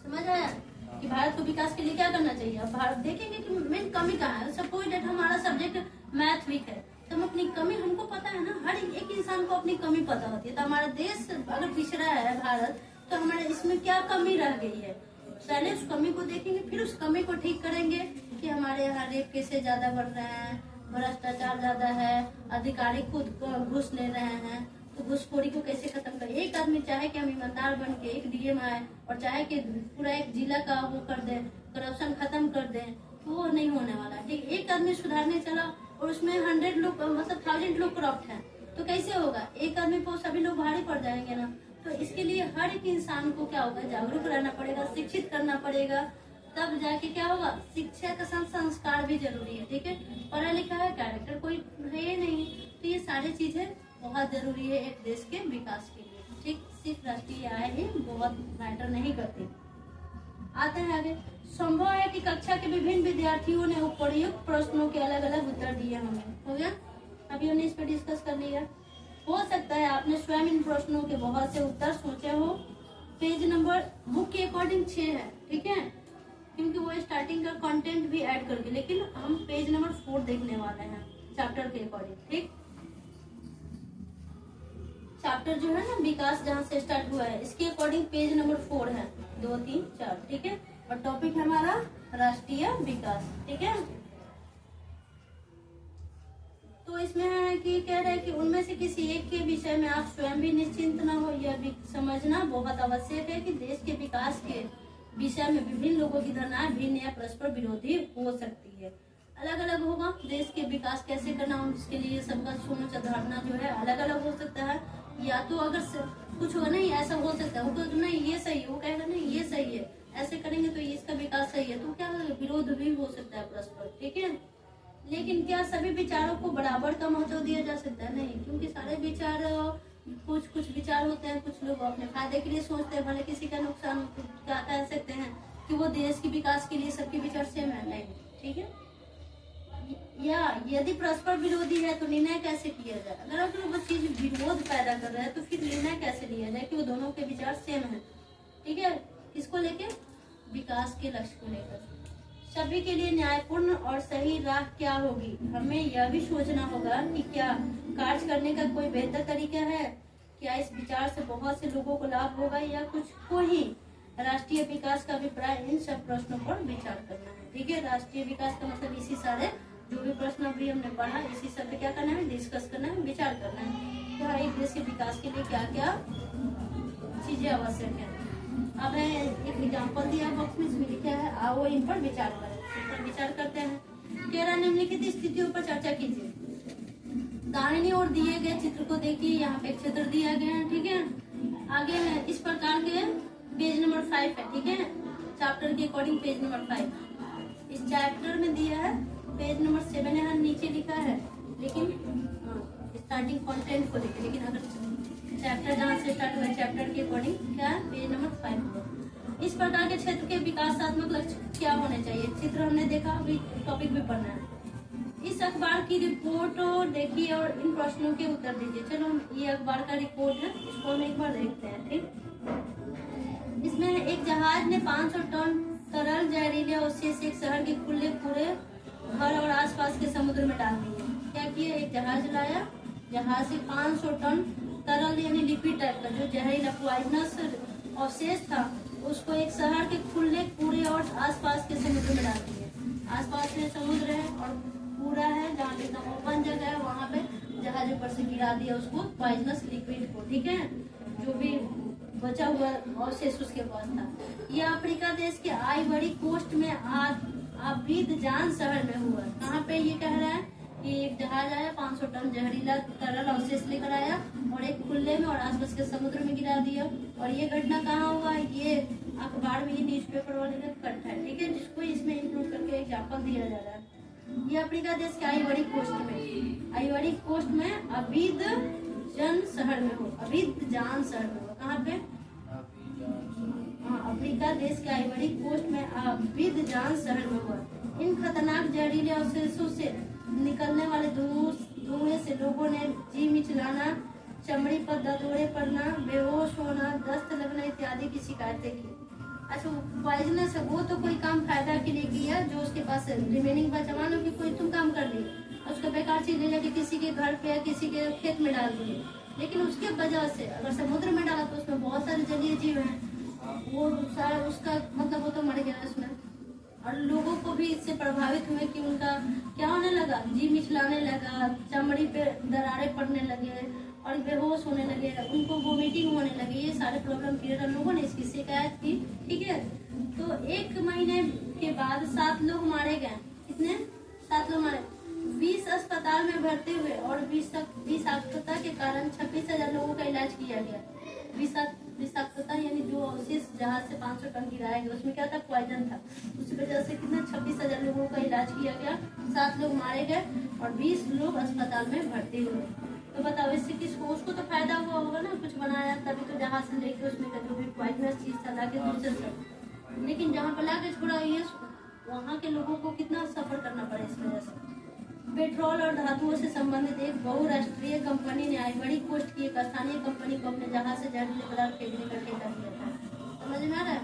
समझ आया कि भारत को विकास के लिए क्या करना चाहिए। अब भारत देखेंगे कि मेन कमी कहाँ है। सपोज डेट हमारा सब्जेक्ट मैथ वीक है, तो हम अपनी कमी, हमको पता है ना, हर एक इंसान को अपनी कमी पता होती है। तो हमारा देश अगर पिछड़ा है भारत, तो हमारे इसमें क्या कमी रह गई है, पहले उस कमी को देखेंगे, फिर उस कमी को ठीक करेंगे कि हमारे यहाँ रेप केसेस ज्यादा बढ़ रहे हैं, भ्रष्टाचार ज्यादा है, अधिकारी खुद घूस ले रहे हैं, तो घूसखोरी को कैसे खत्म करें। एक आदमी चाहे कि हम ईमानदार बन के एक डीएम आए और चाहे कि पूरा एक जिला का वो कर दे, करप्शन खत्म कर दे, तो वो नहीं होने वाला। ठीक, एक आदमी सुधारने चला और उसमें 100 लोग, मतलब 1000 लोग करप्ट हैं, तो कैसे होगा। एक आदमी को सभी लोग भारी पड़ जाएंगे ना। तो इसके लिए हर एक इंसान को क्या होगा, जागरूक रहना पड़ेगा, शिक्षित करना पड़ेगा, तब जाके क्या होगा। शिक्षा का साथ संस्कार भी जरूरी है। ठीक है, पढ़ा लिखा है, कैरेक्टर कोई है नहीं, तो ये सारी चीजें बहुत जरूरी है एक देश के विकास के लिए। ठीक, सिर्फ राष्ट्रीय आय ही बहुत मैटर नहीं करती। आते हैं आगे। संभव है कि कक्षा के विभिन्न विद्यार्थियों ने उपर्युक्त प्रश्नों के अलग अलग उत्तर दिए होंगे। हो गया, अभी हमने इस पर डिस्कस कर लिया। हो सकता है आपने स्वयं इन प्रश्नों के बहुत से उत्तर सोचे हो। पेज नंबर बुक के अकॉर्डिंग 6 है। ठीक है, क्योंकि वो स्टार्टिंग का कंटेंट भी ऐड करके, लेकिन हम पेज नंबर 4 देखने वाले हैं चैप्टर के अकॉर्डिंग। ठीक, चैप्टर जो है ना विकास, जहाँ से स्टार्ट हुआ है, इसके अकॉर्डिंग पेज नंबर 4 है, 2, 3, 4। ठीक है, और टॉपिक है हमारा राष्ट्रीय विकास। ठीक है, तो इसमें है कि कह रहे हैं कि उनमें से किसी एक के विषय में आप स्वयं भी निश्चिंत न हो। यह भी समझना बहुत आवश्यक है कि देश के विकास के विषय में विभिन्न लोगों की धारणाएं भिन्न या परस्पर विरोधी हो सकती है। अलग अलग होगा, देश के विकास कैसे करना हो, इसके लिए सबका सोच धारणा जो है अलग अलग हो सकता है। या तो अगर कुछ होगा नहीं, ऐसा हो सकता है, वो तो नहीं ये सही है, वो कहेगा नहीं ये सही है, ऐसे करेंगे तो इसका विकास सही है, तो क्या विरोध भी हो सकता है परस्पर। ठीक है, लेकिन क्या सभी विचारों को बराबर का महत्व दिया जा सकता है? नहीं, क्योंकि सारे विचार, कुछ विचार होते हैं, कुछ लोग अपने फायदे के लिए सोचते हैं, भले किसी का नुकसान। क्या कह सकते हैं कि वो देश के विकास के लिए सबके विचार सेम है? नहीं। ठीक है, या यदि परस्पर विरोधी है तो निर्णय कैसे किया जाए। अगर वो चीज विरोध पैदा कर रहा है तो फिर निर्णय कैसे लिया जाए कि वो दोनों के विचार सेम है। ठीक है, किसको लेके, विकास के लक्ष्य को लेकर। सभी के लिए न्यायपूर्ण और सही राह क्या होगी। हमें यह भी सोचना होगा कि क्या कार्य करने का कोई बेहतर तरीका है, क्या इस विचार से बहुत से लोगों को लाभ होगा या कुछ को ही। राष्ट्रीय विकास का अभिप्राय इन सब प्रश्नों पर विचार करना है। ठीक है, राष्ट्रीय विकास का मतलब इसी सारे जो भी प्रश्न अभी हमने पढ़ा इसी सब पे क्या करना है, डिस्कस करना है, विचार करना है। तो एक देश के विकास के लिए क्या क्या चीजें आवश्यक है। अब है एक एग्जाम्पल दिया बॉक्स में, इसमें लिखा है आओ इन पर विचार करें। इन पर विचार करते हैं। कह रहा निम्नलिखित स्थितियों पर चर्चा कीजिए। दाहिनी ओर दिए गए चित्र को देखिए, यहाँ पे एक चित्र दिया गया है, ठीक है। आगे है इस प्रकार के पेज नंबर 5 है, ठीक है। चैप्टर के अकॉर्डिंग पेज नंबर 5 इस चैप्टर में दिया है। पेज नंबर 7 यहाँ नीचे लिखा है, लेकिन स्टार्टिंग कंटेंट को लिखे, लेकिन अगर चैप्टर जहाँ से स्टार्ट हुआ चैप्टर के अकॉर्डिंग क्या है, पेज नंबर 5। इस प्रकार के क्षेत्र के विकासात्मक लक्ष्य क्या होने चाहिए। चित्र हमने देखा, अभी टॉपिक भी पढ़ना है। इस अखबार की रिपोर्ट देखिए और इन प्रश्नों के उत्तर दीजिए। चलो ये अखबार का रिपोर्ट है, इसको हम एक बार देखते हैं, ठीक। इसमें एक जहाज ने 500 टन तरल जहरीले अवशेष एक शहर के खुले पूरे घर और आसपास के समुद्र में डाल दिए। क्या किया, एक जहाज लाया, जहाज से 500 टन तरल यानी लिक्विड टाइप का जो जहरीला पॉइजनस अवशेष था उसको एक शहर के खुले पूरे और आसपास के समुद्र में डाल दिए। आसपास में समुद्र है और पूरा है, जहाँ पे एकदम ओपन जगह है वहाँ पे जहाज ऊपर से गिरा दिया उसको पॉइजनस लिक्विड को, ठीक है। जो भी बचा हुआ अवशेष उसके पास था। यह अफ्रीका देश के आइवरी कोस्ट में अबीदजान शहर में हुआ। कहाँ पे ये कह रहा है कि एक जहाज आया, 500 टन जहरीला तरल अवशेष लेकर आया और एक खुले में और आसपास के समुद्र में गिरा दिया। और ये घटना कहाँ हुआ, ये अखबार में, ये न्यूज़पेपर वाले का कट है, ठीक है, जिसको इसमें इंक्लूड करके एग्जाम्पल दिया जा रहा है। ये अफ्रीका देश के आइवरी कोस्ट में अबीदजान शहर में हो, अबीदजान शहर में हो। कहाँ पे, अफ्रीका देश के आइवरी कोस्ट में अबीदजान शहर में हुआ। इन खतरनाक जहरीले अवशेषों से निकलने वाले धुएं से लोगों ने जी मिचलाना, चमड़ी पर दर्द पड़ना, बेहोश होना, दस्त लगना इत्यादि की शिकायतें की। अच्छा, पॉइजनस है वो तो कोई काम फायदा के लिए किया, जो उसके पास रिमेनिंग बचा, मानो कि कोई तुम काम कर ली, उसका बेकार चीज ले जाके किसी के घर पे या किसी के खेत में डाल दिए, लेकिन उसके वजह से अगर समुद्र में डाला तो उसमें बहुत सारे जलीय जीव हैं, वो सारा उसका मतलब वो तो मर गया उसमें। और लोगों को भी इससे प्रभावित हुए कि उनका क्या होने लगा, जी मिचलाने लगा, चमड़ी पे दरारें पड़ने लगे और बेहोश होने लगे, उनको वोमिटिंग होने लगी। ये सारे प्रॉब्लम क्लियर, लोगों ने इसकी शिकायत की, ठीक है। तो 1 महीने के बाद 7 लोग मारे गए। कितने, 7 लोग मारे। 20 अस्पताल में भर्ती हुए और विषाक्तता के कारण 26,000 लोगों का इलाज किया गया। विषाक्तता यानी जो अवशेष जहाज से 500 टन गिराया गया उसमें क्या था, पॉइजन था, उस वजह से कितना 26,000 लोगों का इलाज किया गया, 7 लोग मारे गए और 20 लोग अस्पताल में भर्ती हुए। तो बताओ इससे किसको, उसको तो फायदा हुआ होगा ना, कुछ बनाया तभी तो जहाज से लेके उसमें का जो भी पॉइजनस चीज था लाके दूसरे से, लेकिन जहाँ पर लाके छोड़ा ये वहाँ के लोगों को कितना सफर करना पड़ा इस वजह से। पेट्रोल और धातुओं से संबंधित एक बहुराष्ट्रीय कंपनी ने आइवरी कोस्ट की एक स्थानीय कंपनी को अपने जहाज से जहरीले पदार्थ फेंकने का ठेका दिया था। समझ में आ रहा है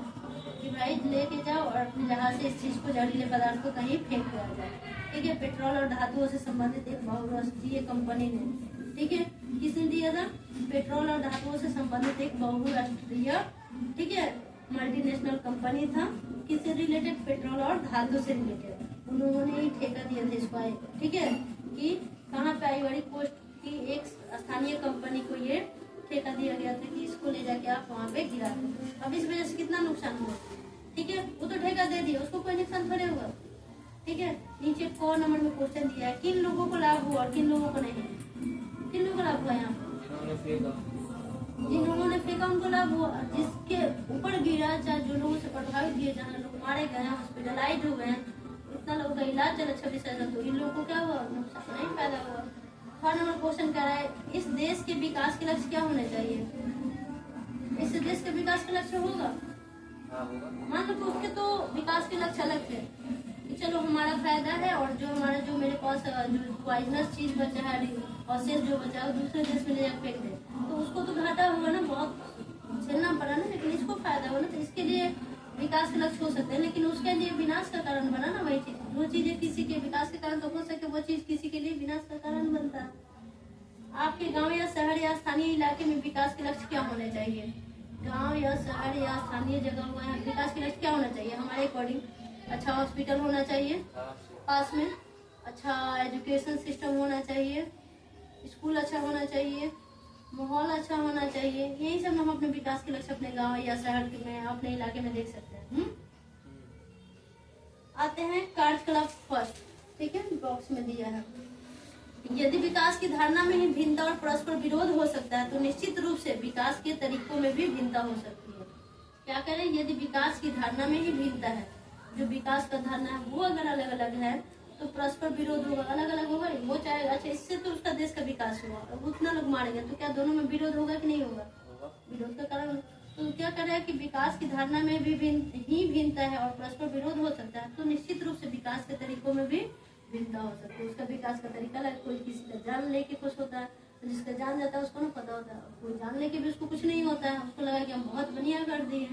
कि भाई लेके जाओ और अपने जहाज से इस चीज को, जहरीले पदार्थ को कहीं फेंक दिया जाए, ठीक है। पेट्रोल और धातुओं से संबंधित एक बहुराष्ट्रीय कंपनी ने, ठीक है, किसने दिया था, पेट्रोल और धातुओं से संबंधित एक बहुराष्ट्रीय, ठीक है, मल्टीनेशनल कंपनी था। किससे रिलेटेड, पेट्रोल और धातु से रिलेटेड, उन्होंने ही ठेका दिया था इसको, ठीक है, कि कहाँ पे आइवरी कोस्ट की एक स्थानीय कंपनी को ये ठेका दिया गया था कि इसको ले जाके आप वहाँ पे गिरा दो। अब इस वजह से कितना नुकसान हुआ, ठीक है, वो तो ठेका दे दिया, उसको कोई नुकसान थोड़े हुआ, ठीक है। नीचे क नंबर में क्वेश्चन दिया है, किन लोगों को लाभ हुआ और किन लोगों को नहीं, किन लोगों को लाभ हुआ, यहाँ जिन्होंने फेंका उनको लाभ हुआ, जिसके ऊपर गिरा, चाहे जो लोगों से प्रभावित किए, जहाँ लोग मारे गए, हॉस्पिटलाइज हो गए, इतना लोगों का इलाज चला 26,000, तो इन लोगों को क्या हुआ, नुकसान नहीं पैदा हुआ। 4 नंबर क्वेश्चन कह रहा है, इस देश के विकास के लक्ष्य क्या होने चाहिए। इस देश के विकास के लक्ष्य होगा, मान लो उसके तो विकास के लक्ष्य अलग थे कि चलो हमारा फायदा है और जो हमारा जो मेरे पास जो पॉइजनस चीज बचा है और शेष जो बचा है दूसरे देश में ले जाकर फेंक दे, तो उसको तो घाटा हुआ ना, बहुत झेलना पड़ा ना, लेकिन इसको फायदा हुआ ना, तो इसके लिए विकास के लक्ष्य हो सकते हैं, लेकिन उसके लिए विनाश का कारण बना ना वही चीज। वो चीजें किसी के विकास के कारण तो हो सके, वो चीज किसी के लिए विनाश का कारण बनता है। आपके गांव या शहर या स्थानीय इलाके में विकास के लक्ष्य क्या होने चाहिए, गांव या शहर या स्थानीय जगह हुआ विकास के लक्ष्य क्या होना चाहिए हमारे अकॉर्डिंग। अच्छा हॉस्पिटल होना चाहिए पास में, अच्छा एजुकेशन सिस्टम होना चाहिए, स्कूल अच्छा होना चाहिए, माहौल अच्छा होना चाहिए। यही सब हम अपने विकास के लक्ष्य अपने गांव या शहर में, अपने इलाके में देख सकते हैं। आते हैं कार्यकलाप फर्स्ट, ठीक है, बॉक्स में दिया है। यदि विकास की धारणा में ही भिन्नता और परस्पर विरोध हो सकता है तो निश्चित रूप से विकास के तरीकों में भी भिन्नता हो सकती है। क्या करें, यदि विकास की धारणा में ही भिन्नता है, जो विकास का धारणा है वो अगर अलग अलग है तो परस्पर विरोध होगा, अलग अलग होगा। वो चाहे अच्छा इससे तो उसका देश का विकास हुआ, अब उतना लोग मारेंगे तो क्या दोनों में विरोध होगा कि नहीं होगा? विरोध का कारण। तो क्या कर रहा है कि विकास की धारणा में भी भिन्नता है और परस्पर विरोध हो सकता है तो निश्चित रूप से विकास के तरीकों में भी भिन्नता हो सकती है। उसका विकास का तरीका अलग, कोई किसी का जान लेके खुश होता है, तो जिसका जान जाता है उसको ना पता होता है, कोई जान लेके भी उसको कुछ नहीं होता है, उसको लगा कि हम बहुत बढ़िया कर दिए।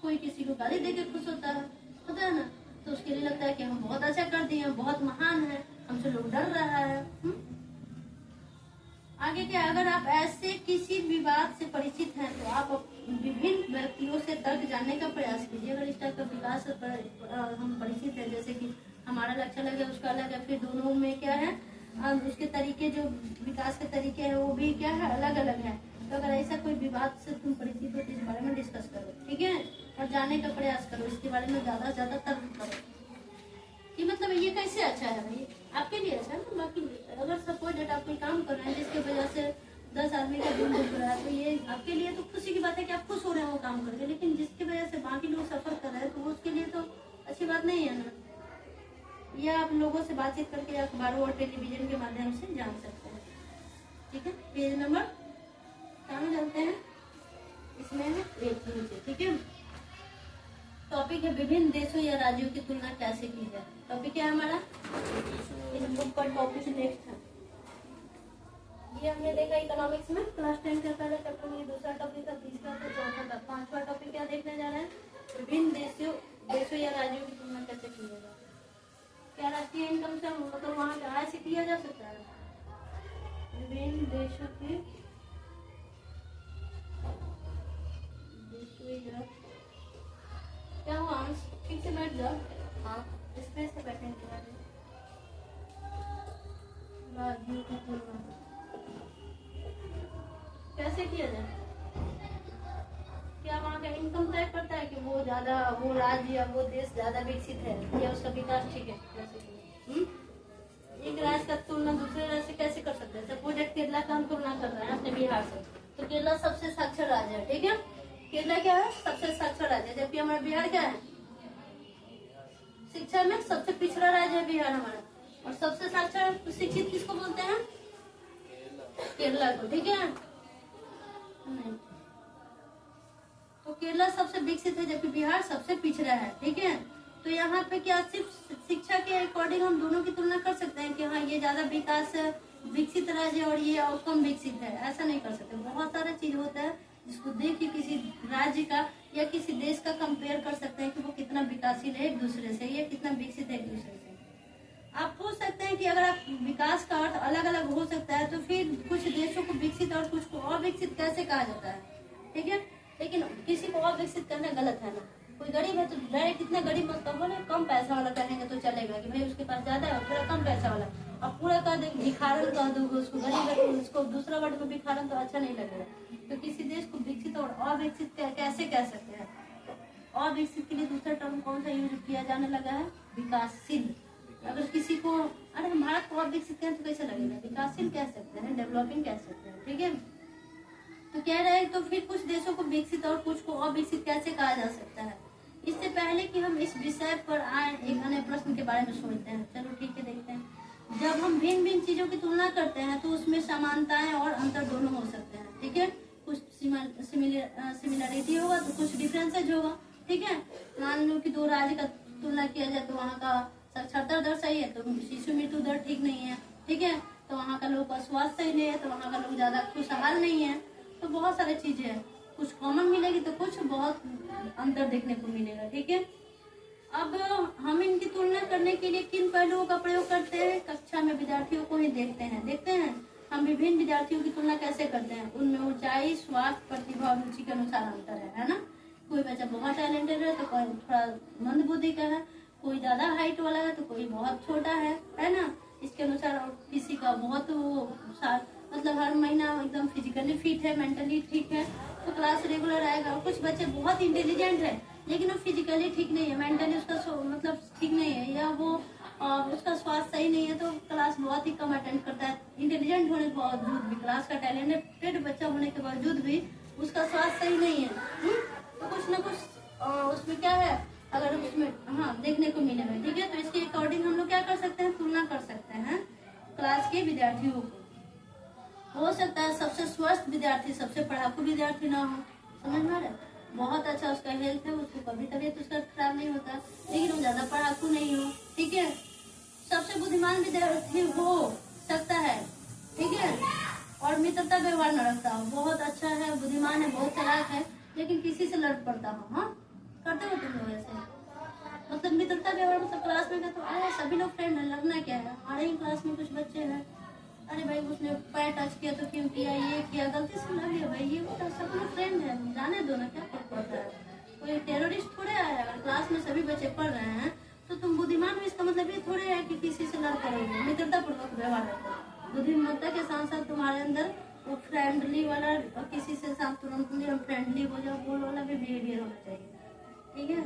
कोई किसी को गाली देके खुश होता है ना, तो उसके लिए लगता है कि हम बहुत अच्छा कर दिए, बहुत महान है, हमसे लोग डर रहा है। आगे क्या, अगर आप ऐसे किसी विवाद से परिचित हैं तो आप विभिन्न व्यक्तियों से तर्क जानने का प्रयास कीजिए। अगर इस टाइप का विकास हम परिचित हैं, जैसे कि हमारा लक्ष्य अलग है, उसका अलग है, फिर दोनों में क्या है, उसके तरीके, जो विकास के तरीके हैं वो भी क्या है, अलग अलग है। तो अगर ऐसा कोई विवाद से तुम परिचित हो तो इस बारे में डिस्कस करो, ठीक है, और जानने का प्रयास करो, इसके बारे में ज्यादा से ज्यादा तर्क करो कि मतलब ये कैसे अच्छा है भाई, आपके लिए अच्छा है ना। बाकी अगर सपोज डेट आप कोई काम कर रहे हैं जिसकी वजह से 10 आदमी का दिल दुख रहा है तो ये आपके लिए तो खुशी की बात है कि आप खुश हो रहे हैं वो काम करके, लेकिन जिसकी वजह से बाकी लोग सफर कर रहे हैं तो वो उसके लिए तो अच्छी बात नहीं है ना। यह आप लोगों से बातचीत करके अखबारों और टेलीविजन के माध्यम से जान सकते हैं, ठीक है। पेज नंबर कहाँ जानते हैं, इसमें है पेज नीचे, ठीक है। टॉपिक है विभिन्न देशों या राज्यों की तुलना कैसे की जाए। टॉपिक है हमारा, इस बुक का टॉपिक नेक्स्ट है। ये हमने देखा इकोनॉमिक्स में क्लास 10 का पहला चैप्टर में, दूसरा टॉपिक था, तीसरा था, चौथा था, पांचवा टॉपिक क्या देखने जा रहे हैं, विभिन्न देशों या राज्यों की तुलना कैसे की जाए। क्या राष्ट्रीय इनकम से मतलब वहाँ का आय से किया जा सकता है, विभिन्न देशों की क्या हुआ, ठीक से बैठ जाओ। हाँ, स्पेस से बैठने के बाद राज्यों की तुलना कैसे किया जाए। क्या वहाँ का इनकम तय करता है कि वो ज्यादा, वो राज्य या वो देश ज्यादा विकसित है या उसका विकास ठीक है, कैसे एक राज्य का तुलना दूसरे राज्य से कैसे कर सकते हैं। सपोज केरला का हम तुलना कर रहे हैं अपने बिहार से, तो केरला सबसे साक्षर राज्य है, ठीक है। केरला क्या है, सबसे साक्षर राज्य है, जबकि हमारा बिहार क्या है, शिक्षा में सबसे पिछड़ा राज्य है बिहार हमारा। और सबसे साक्षर शिक्षित किसको बोलते हैं, केरला को, ठीक है। नहीं, तो केरला सबसे विकसित है जबकि बिहार सबसे पिछड़ा है, ठीक है। तो यहाँ पे क्या सिर्फ शिक्षा के अकॉर्डिंग हम दोनों की तुलना कर सकते हैं कि हाँ ये ज्यादा विकास विकसित राज्य और ये और कम विकसित है, ऐसा नहीं कर सकते। बहुत सारा चीज होता है जिसको देख के किसी राज्य का या किसी देश का कंपेयर कर सकते हैं कि वो कितना विकासशील है एक दूसरे से या कितना विकसित है एक दूसरे से। आप पूछ सकते हैं कि अगर आप विकास का अर्थ अलग अलग हो सकता है तो फिर कुछ देशों को विकसित और कुछ को अविकसित कैसे कहा जाता है, ठीक है। लेकिन किसी को अविकसित करना गलत है ना। कोई गरीब है तो डायरेक्ट कितना गरीब मत कहो ना, कम पैसा वाला कहेंगे तो चलेगा कि भाई उसके पास ज्यादा है और थोड़ा कम पैसा वाला। अब पूरा कह दे भिखारन कह दोगे उसको, गरीब है तो उसको दूसरा वर्ड में भिखारन तो अच्छा नहीं लगेगा। तो किसी देश को विकसित और अविकसित कैसे कह सकते हैं। अविकसित के लिए दूसरा टर्म कौन सा यूज किया जाने लगा है, विकासशील। अगर किसी को अरे हम भारत को अविकसित कहें तो कैसे लगेगा, विकासशील कह सकते हैं, डेवलपिंग कह सकते हैं, ठीक है। तो कह रहे हैं तो फिर कुछ देशों को विकसित और कुछ को अविकसित कैसे कहा जा सकता है। इससे पहले कि हम इस विषय पर आए एक अन्य प्रश्न के बारे में सोचते हैं। चलो ठीक है, देखते हैं। जब हम भिन्न भिन्न चीजों की तुलना करते हैं तो उसमें समानताएं और अंतर दोनों हो सकते हैं, ठीक है। कुछ सिमिलरिटी होगा तो कुछ डिफरेंसेज होगा, ठीक है। मान लो कि दो राज्य का तुलना किया जाए तो वहाँ का साक्षरता दर सही है तो शिशु मृत्यु दर ठीक नहीं है, ठीक है। तो वहाँ का लोग का स्वास्थ्य सही नहीं है तो वहाँ का लोग ज्यादा खुशहाल नहीं है। तो बहुत सारी चीजें हैं, कुछ कॉमन मिलेगी तो कुछ बहुत अंतर देखने को मिलेगा, ठीक है। अब हम इनकी तुलना करने के लिए किन पहलुओं का प्रयोग करते हैं, कक्षा में विद्यार्थियों को ही देखते हैं हम विभिन्न विद्यार्थियों की तुलना कैसे करते हैं। उनमें ऊंचाई, स्वास्थ्य, प्रतिभा और रुचि के अनुसार अंतर है ना। कोई बच्चा बहुत टैलेंटेड है तो कोई थोड़ा मंद बुद्धि का है, कोई ज्यादा हाइट वाला है तो कोई बहुत छोटा है ना। इसके अनुसार और किसी का बहुत वो मतलब हर महीना एकदम फिजिकली फिट है, मेंटली ठीक है तो क्लास रेगुलर आएगा। और कुछ बच्चे बहुत इंटेलिजेंट है लेकिन वो फिजिकली ठीक नहीं है, मेंटली उसका मतलब ठीक नहीं है, या वो उसका स्वास्थ्य सही नहीं है तो क्लास बहुत ही कम अटेंड करता है। इंटेलिजेंट होने के बावजूद भी, क्लास का टैलेंटेड बच्चा होने के बावजूद भी उसका स्वास्थ्य सही नहीं है। तो कुछ ना कुछ उसमें क्या है, अगर उसमें देखने को मिलेगा, ठीक है। तो इसके अकॉर्डिंग हम लोग क्या कर सकते हैं, तुलना कर सकते हैं क्लास के विद्यार्थियों को। हो सकता है सबसे स्वस्थ विद्यार्थी सबसे पढ़ाकू विद्यार्थी ना हो, समझ में आ रहा है, बहुत अच्छा उसका हेल्थ है, उसको कभी तबीयत उसका खराब नहीं होता, लेकिन वो ज्यादा पढ़ाकू नहीं हो, ठीक है। सबसे बुद्धिमान विद्यार्थी हो सकता है, ठीक है, और मित्रता व्यवहार न रखता हो, बहुत अच्छा है, बुद्धिमान है, बहुत चालाक है, लेकिन किसी से लड़ पड़ता हो। हाँ, करते हो तुम लोग ऐसे, मतलब मित्रता व्यवहार, मतलब क्लास में तो अरे सभी लोग फ्रेंड है, लड़ना क्या है। हमारे ही क्लास में कुछ बच्चे हैं, अरे भाई उसने पैर टच किया तो क्यों किया, ये किया, गलती से लग गया भाई, ये तो सब लोग फ्रेंड है, जाने दो ना, क्या फर्क पड़ता है। कोई टेररिस्ट थोड़े आया है। अगर क्लास में सभी बच्चे पढ़ रहे हैं तो तुम बुद्धिमान हो, इसका मतलब ये थोड़े है कि किसी से लड़ पड़ोगे। मित्रता पूर्वक व्यवहार रखो, बुद्धिमत्ता के साथ साथ तुम्हारे अंदर वो फ्रेंडली वाला, और किसी से साथ तुरंत हम फ्रेंडली हो जाओ, वो वाला भी बिहेवियर होना चाहिए, ठीक है।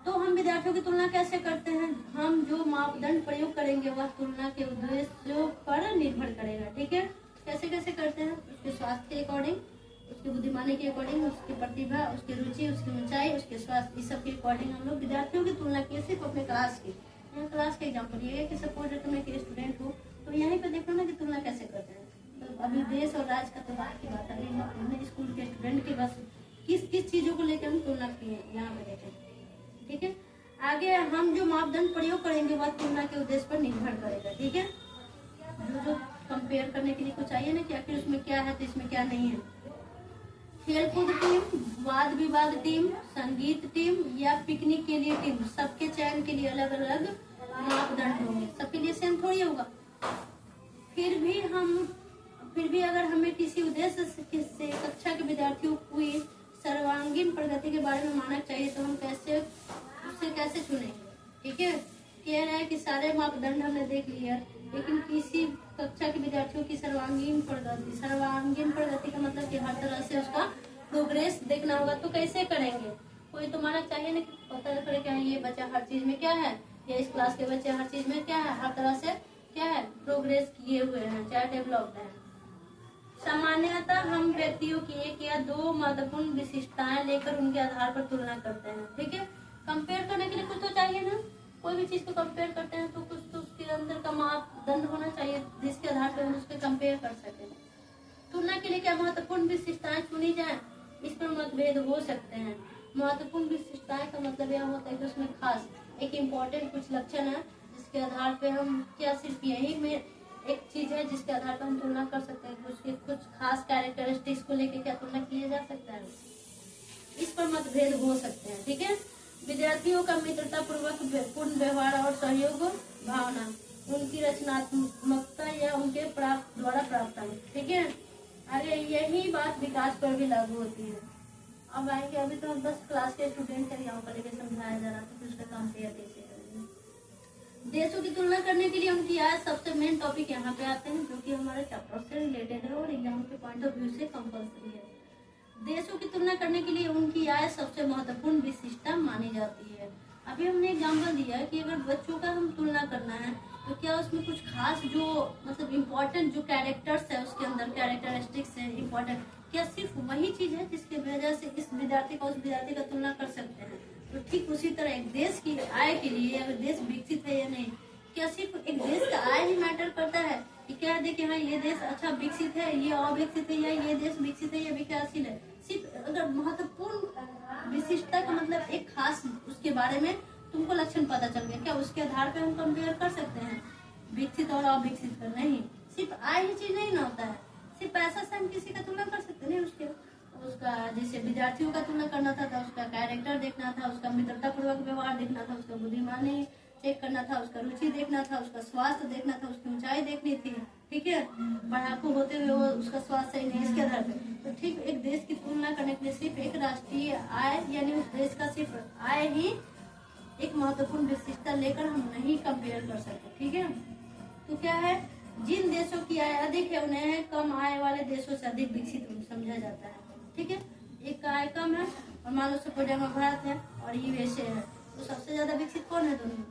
तो हम विद्यार्थियों की तुलना कैसे करते हैं, हम जो मापदंड प्रयोग करेंगे वह तुलना के उद्देश्यों पर निर्भर करेगा, ठीक है। कैसे कैसे करते हैं, उसके स्वास्थ्य के अकॉर्डिंग, उसकी बुद्धिमानी के अकॉर्डिंग, उसकी प्रतिभा, उसकी रुचि, उसकी ऊंचाई, उसके स्वास्थ्य, इस सब के अकॉर्डिंग हम लोग विद्यार्थियों की तुलना किए, सिर्फ अपने क्लास की। यहाँ क्लास का एग्जाम्पल ये है कि सपोज तुम एक स्टूडेंट हो तो यहीं पे देखो ना कि तुलना कैसे करते हैं। तो अभी देश और राज्य का तो बात की बात है, हमने स्कूल के स्टूडेंट के बस किस किस चीजों को लेकर हम तुलना किए यहाँ पे देखें, ठीक है। आगे हम जो मापदंड प्रयोग करेंगे वह तुलना के उद्देश्य पर निर्भर करेगा, ठीक है। जो कंपेयर करने के लिए कुछ चाहिए ना कि आखिर उसमें क्या है तो इसमें क्या नहीं है। खेलकूद टीम, वाद विवाद टीम, संगीत टीम या पिकनिक के लिए टीम, सबके चयन के लिए अलग अलग मापदंड होंगे, सबके लिए सेम थोड़ी होगा। फिर भी अगर हमें किसी उद्देश्य से कक्षा के विद्यार्थियों की सर्वांगीण प्रगति के बारे में मानना चाहिए तो हम कैसे चुनेंगे, ठीक है। कह रहा है कि सारे मापदंड हमने देख लिया, लेकिन किसी कक्षा के विद्यार्थियों की सर्वांगीण प्रगति का मतलब कि हर तरह से उसका प्रोग्रेस देखना होगा, तो कैसे करेंगे। कोई तुम्हारा चाहिए ना कि पता करे कि ये बच्चा हर चीज में क्या है, या इस क्लास के बच्चे हर चीज में क्या है, हर तरह से क्या है, प्रोग्रेस किए हुए हैं, चाहे डेवलप्ड है। सामान्यतः हम व्यक्तियों की एक या दो महत्वपूर्ण विशिष्टताएं लेकर उनके आधार पर तुलना करते हैं, ठीक है। कंपेयर करने के लिए कुछ तो चाहिए ना, कोई भी चीज को कंपेयर करते हैं तो कुछ तो उसके अंदर का मापदंड होना चाहिए जिसके आधार पर हम उसके कंपेयर कर सकें। तुलना के लिए क्या महत्वपूर्ण विशिष्टताएं चुनी जाए, इस पर मतभेद हो सकते हैं। महत्वपूर्ण विशिष्टताएं का मतलब यह होता है कि उसमें खास एक इम्पोर्टेंट कुछ लक्षण है जिसके आधार पे हम क्या, सिर्फ यही में एक चीज है जिसके आधार पर हम तुलना कर सकते हैं, उसके कुछ खास कैरेक्टरिस्टिक्स को लेकर क्या तुलना किया जा सकता है, इस पर मतभेद हो सकते हैं, ठीक है। विद्यार्थियों का मित्रता पूर्वक पूर्ण व्यवहार और सहयोग भावना, उनकी रचनात्मकता या उनके द्वारा प्राप्त, ठीक है। आगे यही बात विकास पर भी लागू होती है। अब आएंगे, अभी तो बस क्लास के स्टूडेंट है, यहाँ पर लेके समझाया जा रहा था कि उसका कंपेयर कैसे करेंगे। देशों की तुलना करने के लिए उनकी आय, सबसे मेन टॉपिक यहाँ पे आते हैं जो कि हमारे चैप्टर से रिलेटेड है और एग्जाम के पॉइंट ऑफ व्यू से कंपल्सरी है। देशों की तुलना करने के लिए उनकी आय सबसे महत्वपूर्ण विशिष्टता मानी जाती है। अभी हमने एग्जाम्पल दिया कि अगर बच्चों का हम तुलना करना है तो क्या उसमें कुछ खास जो मतलब इम्पोर्टेंट जो कैरेक्टर्स है उसके अंदर कैरेक्टरिस्टिक्स है इम्पोर्टेंट, क्या सिर्फ वही चीज है जिसकी वजह से इस विद्यार्थी का उस विद्यार्थी का तुलना कर सकते हैं। तो ठीक उसी तरह एक देश की आय के लिए अगर देश विकसित है या नहीं, क्या सिर्फ एक देश का आय ही मैटर करता है कि क्या देखिए हाँ ये देश अच्छा विकसित है, ये अविकसित है, या ये देश विकसित है या विकासशील है। सिर्फ अगर महत्वपूर्ण विशिष्टता का मतलब एक खास उसके बारे में तुमको लक्षण पता चल गया, क्या उसके आधार पे हम कंपेयर कर सकते हैं विकसित और अविकसित कर, नहीं। सिर्फ आय ही चीज नहीं ना होता है, सिर्फ पैसा से हम किसी का तुलना कर सकते नहीं, उसका जैसे विद्यार्थियों का तुलना करना था उसका कैरेक्टर देखना था, उसका मित्रता पूर्वक व्यवहार देखना था, उसका बुद्धिमानी चेक करना था, उसका रुचि देखना था, उसका स्वास्थ्य देखना था, उसकी ऊंचाई देखनी थी, ठीक है। पढ़ाकू होते हुए वो उसका स्वास्थ्य सही नहीं, इसके आधार पे तो ठीक एक देश की तुलना करने के लिए सिर्फ एक राष्ट्रीय आय यानी उस देश का सिर्फ आय ही एक महत्वपूर्ण विशिष्टता लेकर हम नहीं कंपेयर कर सकते, ठीक है। तो क्या है, जिन देशों की आय अधिक है उन्हें कम आय वाले देशों से अधिक विकसित समझा जाता है, ठीक है। एक का आय कम है और मान लो सपोज में भारत है और यूएसए है, तो सबसे ज्यादा विकसित कौन है दोनों में?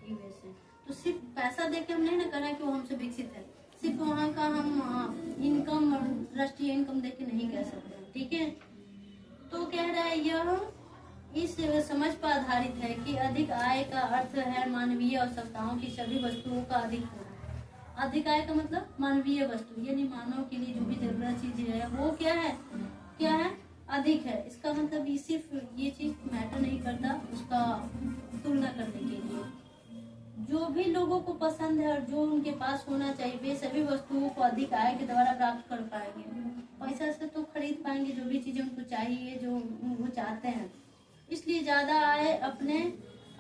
यूएसए। तो सिर्फ पैसा देके हम नहीं ना कहना कि वो हमसे विकसित है, सिर्फ वहाँ का हम इनकम और राष्ट्रीय इनकम देख के नहीं कह सकते, ठीक है। तो कह रहा है यह इस समझ पर आधारित है कि अधिक आय का अर्थ है मानवीय आवश्यकताओं की सभी वस्तुओं का अधिक होना। अधिक आय का मतलब मानवीय वस्तु यानी मानव के लिए जो भी जरूरत चीज है वो क्या है अधिक है। इसका मतलब ये सिर्फ ये चीज मैटर नहीं करता उसका तुलना करने के लिए, जो भी लोगों को पसंद है और जो उनके पास होना चाहिए वे सभी वस्तुओं को अधिक आय के द्वारा प्राप्त कर पाएंगे। पैसा से तो खरीद पाएंगे जो भी चीजें उनको चाहिए जो वो चाहते हैं। इसलिए ज्यादा आय अपने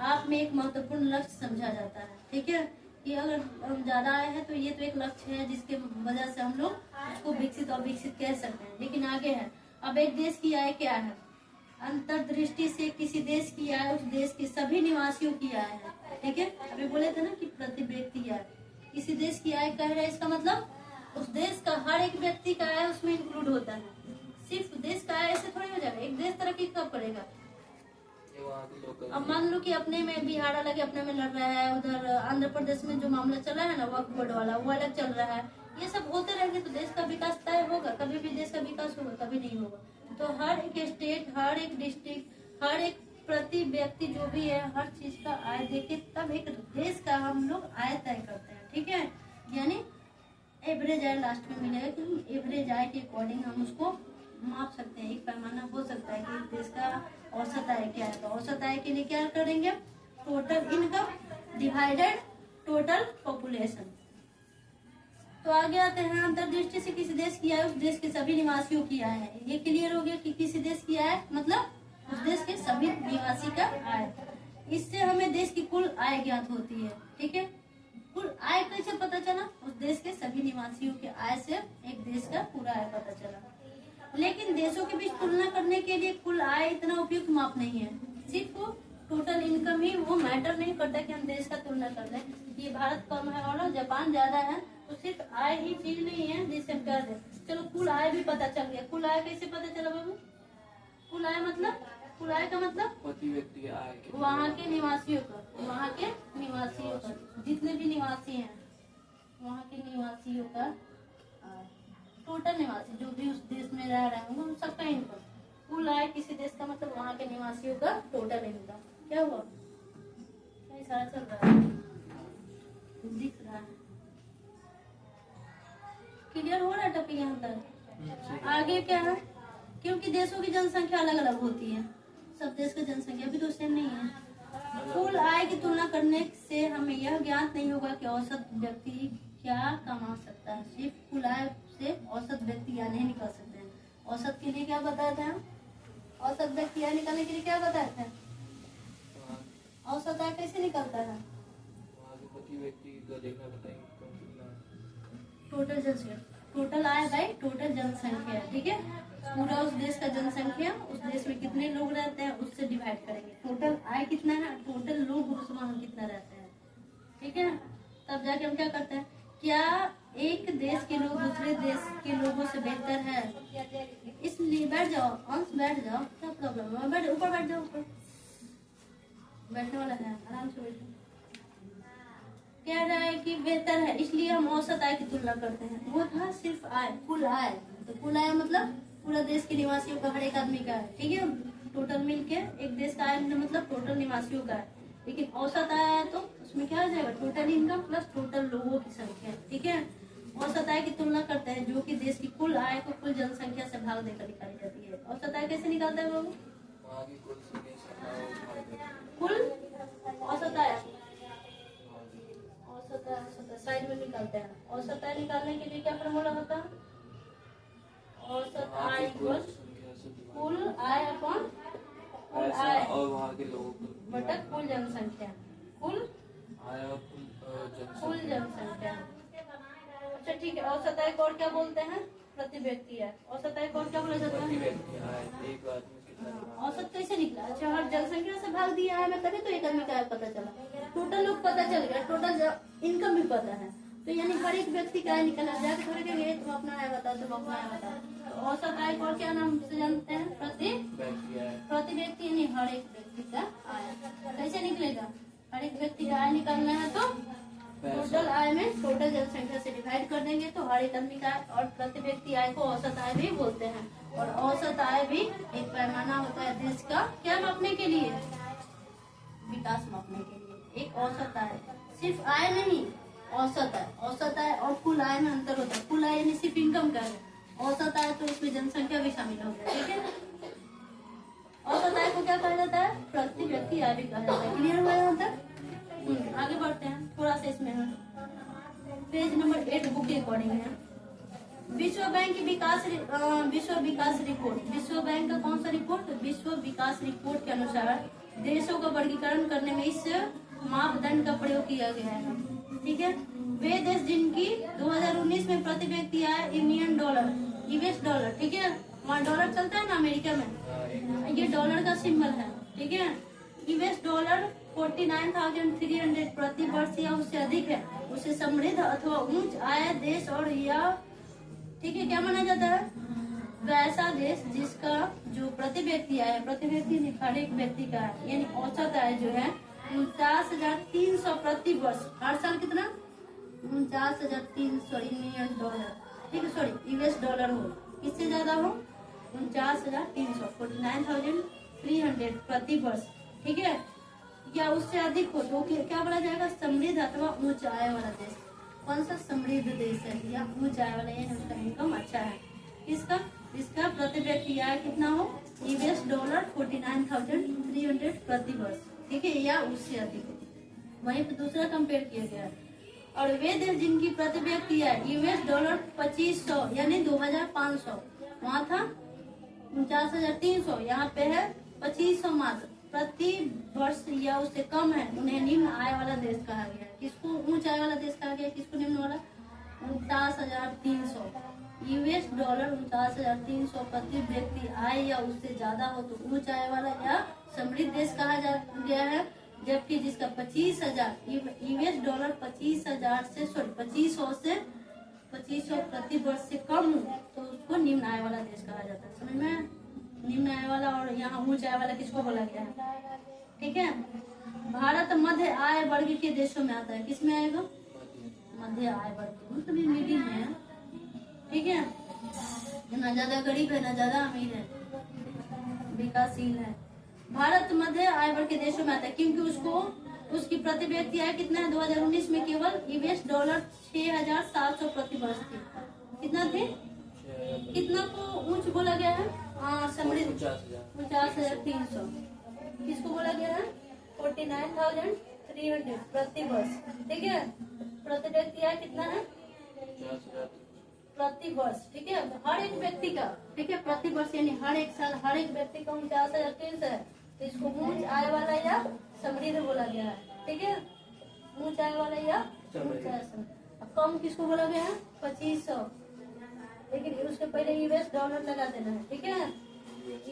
आप में एक महत्वपूर्ण लक्ष्य समझा जाता है, ठीक है। कि अगर ज्यादा आय है तो ये तो एक लक्ष्य है जिसके वजह से हम लोग उसको विकसित और विकसित कह सकते हैं। लेकिन आगे है, अब एक देश की आय क्या है? अंतर्दृष्टि से किसी देश की आय उस देश के सभी निवासियों की आय है, ठीक है। अभी बोले थे ना कि प्रति व्यक्ति आय, किसी देश की आय कह रहे हैं, इसका मतलब उस देश का हर एक व्यक्ति का आय उसमें इंक्लूड होता है। सिर्फ देश का आय ऐसे थोड़ी हो जाएगा, एक देश तरक्की कब करेगा? अब मान लो कि अपने में बिहार अलग अपने में लड़ रहा है, उधर आंध्र प्रदेश में जो मामला चल रहा है ना वक्फ बोर्ड वाला वो अलग चल रहा है। ये सब होते रहेंगे तो देश का विकास तय होगा? कभी भी देश का विकास होगा? कभी नहीं होगा। तो हर एक स्टेट, हर एक डिस्ट्रिक्ट, हर एक प्रति व्यक्ति जो भी है हर चीज का आय देखे तब एक देश का हम लोग आय तय करते हैं, ठीक है। यानी एवरेज आय लास्ट में मिलेगा कि एवरेज आय के अकॉर्डिंग हम उसको माप सकते हैं। एक पैमाना हो सकता है कि देश का औसत आय क्या है। तो औसत आय के लिए क्या करेंगे? Total income divided total population. तो आगे आते हैं, अंतर्दृष्टि से किसी देश की आय उस देश के सभी निवासियों की आय है। ये क्लियर हो गया कि किसी देश की आय मतलब उस देश के सभी निवासी का आय। इससे हमें देश की कुल आय ज्ञात होती है, ठीक है। कुल आय कैसे पता चला? उस देश के सभी निवासियों के आय से एक देश का पूरा आय पता चला। लेकिन देशों के बीच तुलना करने के लिए कुल आय इतना उपयुक्त माप नहीं है। सिर्फ टोटल इनकम ही वो मैटर नहीं करता कि हम देश का तुलना कर लें। ये भारत कम है और जापान ज्यादा है तो सिर्फ आय ही चीज नहीं है जिससे हम कर दें। चलो कुल आय भी पता चल गया। कुल आय कैसे पता चला बाबू? कुल आय का मतलब प्रति व्यक्ति आय वहाँ के निवासियों का जितने भी निवासी हैं वहाँ के निवासियों का टोटल निवासी जो भी उस देश में रह रहे होंगे उन सबका इनकम। कुल आय किसी देश का मतलब वहाँ के निवासियों का टोटल इनकम। क्या हुआ? क्या इशारा चल रहा है? दिख रहा है? क्लियर हो रहा है टॉपिक यहाँ तक? आगे क्या है? क्योंकि देशों की जनसंख्या अलग अलग होती है, सब देश की जनसंख्या भी तो सेम नहीं है। कुल आय की तुलना करने से हमें यह ज्ञात नहीं होगा कि औसत व्यक्ति क्या कमा सकता है। सिर्फ कुल आय से औसत व्यक्ति या नहीं निकाल सकते हैं। औसत के लिए क्या बताए थे हम? औसत व्यक्ति आय निकालने के लिए क्या बताए थे? औसत आय कैसे निकलता है? प्रति व्यक्ति का देखना बताएंगे टोटल जनसंख्या, टोटल आय बाई टोटल जनसंख्या, ठीक है। पूरा उस देश का जनसंख्या उस देश में कितने लोग रहते हैं उससे डिवाइड करेंगे। टोटल आय कितना है, टोटल लोग उसमें कितना रहते हैं, ठीक है। तब जाके हम क्या करते हैं, क्या एक देश के लोग दूसरे देश के लोगों से बेहतर है? इसलिए बैठ जाओ अंश, बैठ जाओ, क्या प्रॉब्लम है? बैठ ऊपर, बैठ जाओ ऊपर, बैठने वाला है, आराम से बैठो। कह रहा है कि बेहतर है इसलिए हम औसत आय की तुलना करते हैं। वो था सिर्फ आय, कुल आय। तो कुल आय मतलब पूरा देश के निवासियों का, हर एक आदमी का है, ठीक है। टोटल मिलके एक देश का आय मतलब टोटल निवासियों का है। लेकिन औसत आय है तो उसमें क्या आ जाएगा? टोटल इनकम प्लस टोटल लोगों की संख्या, ठीक है। औसत आय की तुलना करते हैं जो कि देश की कुल आय को कुल जनसंख्या से भाग देकर निकाली जाती है। औसत आय कैसे निकालता है बाबू? कुल औसत आय साइड में निकालते हैं। औसत आय निकालने के लिए क्या फॉर्मूला होता है? औसत आय इक्वल कुल आय अपॉन कुल आय और वहाँ के लोगों को बटा कुल जनसंख्या, कुल आय और कुल जनसंख्या। अच्छा ठीक है। औसत आय को और क्या बोलते हैं? प्रति व्यक्ति आय। औसत आय को और क्या बोला जाता प्रति है? व्यक्ति आय एक आदमी औसत कैसे निकला? अच्छा, हर जनसंख्या से भाग दिया है मैं, तभी तो एक आदमी का पता चला। टोटल लोग पता चल गया, टोटल इनकम भी पता है, तो यानी हर एक व्यक्ति का आय निकला। जाके थोड़े के गए तुम अपना आय बताओ, तुम अपना आय बताओ। तो औसत आय को क्या नाम से जानते हैं? प्रति व्यक्ति, यानी हर एक व्यक्ति का आय। कैसे निकलेगा? हर एक व्यक्ति का आय निकालना है तो टोटल आय में टोटल जनसंख्या से डिवाइड कर देंगे तो हर एक आदमी का आय, और प्रति व्यक्ति आय को औसत आय भी बोलते हैं। और औसत आय भी एक पैमाना होता है देश का क्या मापने के लिए? विकास मापने के लिए। एक औसत आय, सिर्फ आय नहीं, औसत आय। औसत आय और कुल आय में अंतर होता है। कुल आय यानी सिर्फ इनकम का है, औसत आय तो उसमें जनसंख्या भी शामिल हो गया। ठीक है, औसत आय को क्या कहा जाता है? प्रति व्यक्ति आय भी कहा जाता है। क्लियर हुआ यहाँ तक? आगे बढ़ते हैं थोड़ा सा इसमें। पेज नंबर 8 बुक के अकॉर्डिंग है। विश्व बैंक की विश्व विकास रिपोर्ट। विश्व बैंक का कौन सा रिपोर्ट? विश्व विकास रिपोर्ट के अनुसार देशों का वर्गीकरण करने में इस मापदंड का प्रयोग किया गया है। ठीक है, वे देश जिनकी 2019 में प्रति व्यक्ति आय इंडियन डॉलर, यूएस डॉलर, ठीक है, वहाँ डॉलर चलता है ना अमेरिका में, ये डॉलर का सिंबल है। ठीक है, यूएस डॉलर 49,300 प्रति वर्ष या उससे अधिक है, उसे समृद्ध अथवा उच्च आय देश और या ठीक है क्या माना जाता है? वैसा देश जिसका जो प्रति व्यक्ति आय, प्रति व्यक्ति नहीं, हर एक व्यक्ति का आय यानी औसत आय जो है 49,300 प्रति वर्ष। हर साल कितना? 49,300 यूएस डॉलर, ठीक है, सॉरी यूएस डॉलर हो, इससे ज्यादा हो 49,300, 49,300 प्रति वर्ष, ठीक है, या उससे अधिक हो तो क्या बोला जाएगा? समृद्ध अथवा उच्च आय वाला देश। कौन सा समृद्ध देश है या उच्च आय वाला, यानी उसका इनकम अच्छा है। इसका प्रति व्यक्ति आय कितना हो? यूएस डॉलर 49,300 प्रति वर्ष, ठीक है, या उससे अधिक हो। वहीं पे दूसरा कंपेयर किया गया है। और वे देश जिनकी प्रति व्यक्ति आय यूएस डॉलर 2500 यानी 2,500, वहाँ था 49,300, यहाँ पे है 2500 मात्र प्रति वर्ष या उससे कम है, उन्हें निम्न आय वाला देश कहा गया। किसको उच्च आय वाला देश कहा गया? किसको निम्न वाला? 49,300 यूएस डॉलर 49,300 प्रति व्यक्ति आय या उससे ज्यादा हो तो उच्च आय वाला या समृद्ध देश कहा गया है। जबकि जिसका 25,000 यूएस डॉलर 25,000 से 2500 प्रति वर्ष से कम हो तो उसको निम्न आय वाला देश कहा जाता है। समझ में? निम्न आय वाला और यहाँ उच्च आय वाला किसको बोला गया है? ठीक है, भारत मध्य आय वर्ग के देशों में आता है। किस में आएगा? मध्य आय वर्ग, मतलब ये मीडियम है। ठीक है, ना ज्यादा गरीब है ना ज्यादा अमीर है, विकासशील है। भारत मध्य आय वर्ग के देशों में आता है क्योंकि उसकी प्रति व्यक्ति आय कितना है? 2019 में केवल यूएस डॉलर 6,700 प्रति वर्ष थी। कितना थे? कितना को उच्च बोला गया है? समृद्ध 50,300। किसको बोला गया है? 49,300 प्रति वर्ष, ठीक है। प्रति व्यक्ति आय कितना है? प्रति वर्ष, ठीक है, हर एक व्यक्ति का, ठीक है, प्रति वर्ष यानी हर एक साल हर एक व्यक्ति का 49,300 है, तो इसको उच्च आय वाला या समृद्ध बोला गया है, ठीक है, उच्च आय वाला या उच्च आय समृद्ध। अब कम किसको बोला गया है? 2500, लेकिन उसके पहले यूएस डॉलर लगा देना है, ठीक है।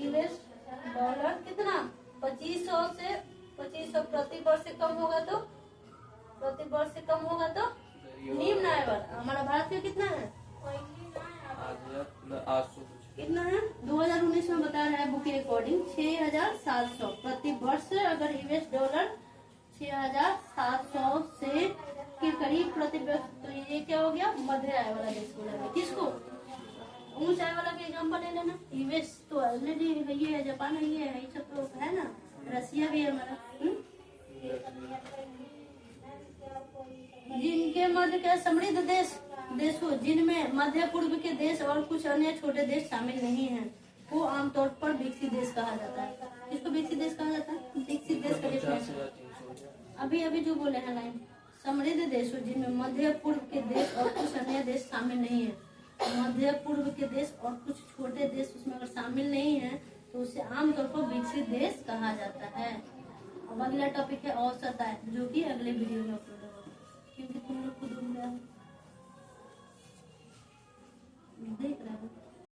यूएस डॉलर कितना? 2500 प्रति वर्ष से कम होगा तो, प्रति वर्ष से कम होगा तो निम्न आय वाला। हमारा भारत का कितना है? कितना है? 2019 में बता रहा है बुक के अकॉर्डिंग 6,700 प्रति वर्ष। अगर यूएस डॉलर 6,700 से के करीब प्रति वर्ष, तो ये क्या हो गया? मध्य आय वाला देश बोला गया। किसको? उच्च आय वाला के एग्जाम्पल ले लेना। यूएस तो ऑलरेडी ये है, जापान है, ये है, ये सब तो है ना, रसिया भी है हमारा। जिनके मध्य के समृद्ध देशों जिनमें मध्य पूर्व के देश और कुछ अन्य छोटे देश शामिल नहीं हैं, वो आमतौर पर विकसित देश कहा जाता है। किसको विकसित देश कहा जाता है? विकसित देश का डेफिनेशन अभी जो बोले हैं लाइन, समृद्ध देशों जिनमें मध्य पूर्व के देश और कुछ अन्य देश शामिल नहीं है। मध्य पूर्व के देश और कुछ छोटे देश उसमें अगर शामिल नहीं है तो उसे आमतौर पर विकसित देश कहा जाता है। अब अगला टॉपिक है औसत आय, जो कि अगले वीडियो में अपलोड होगा, क्योंकि तुम लोग खुद देख रहे हो।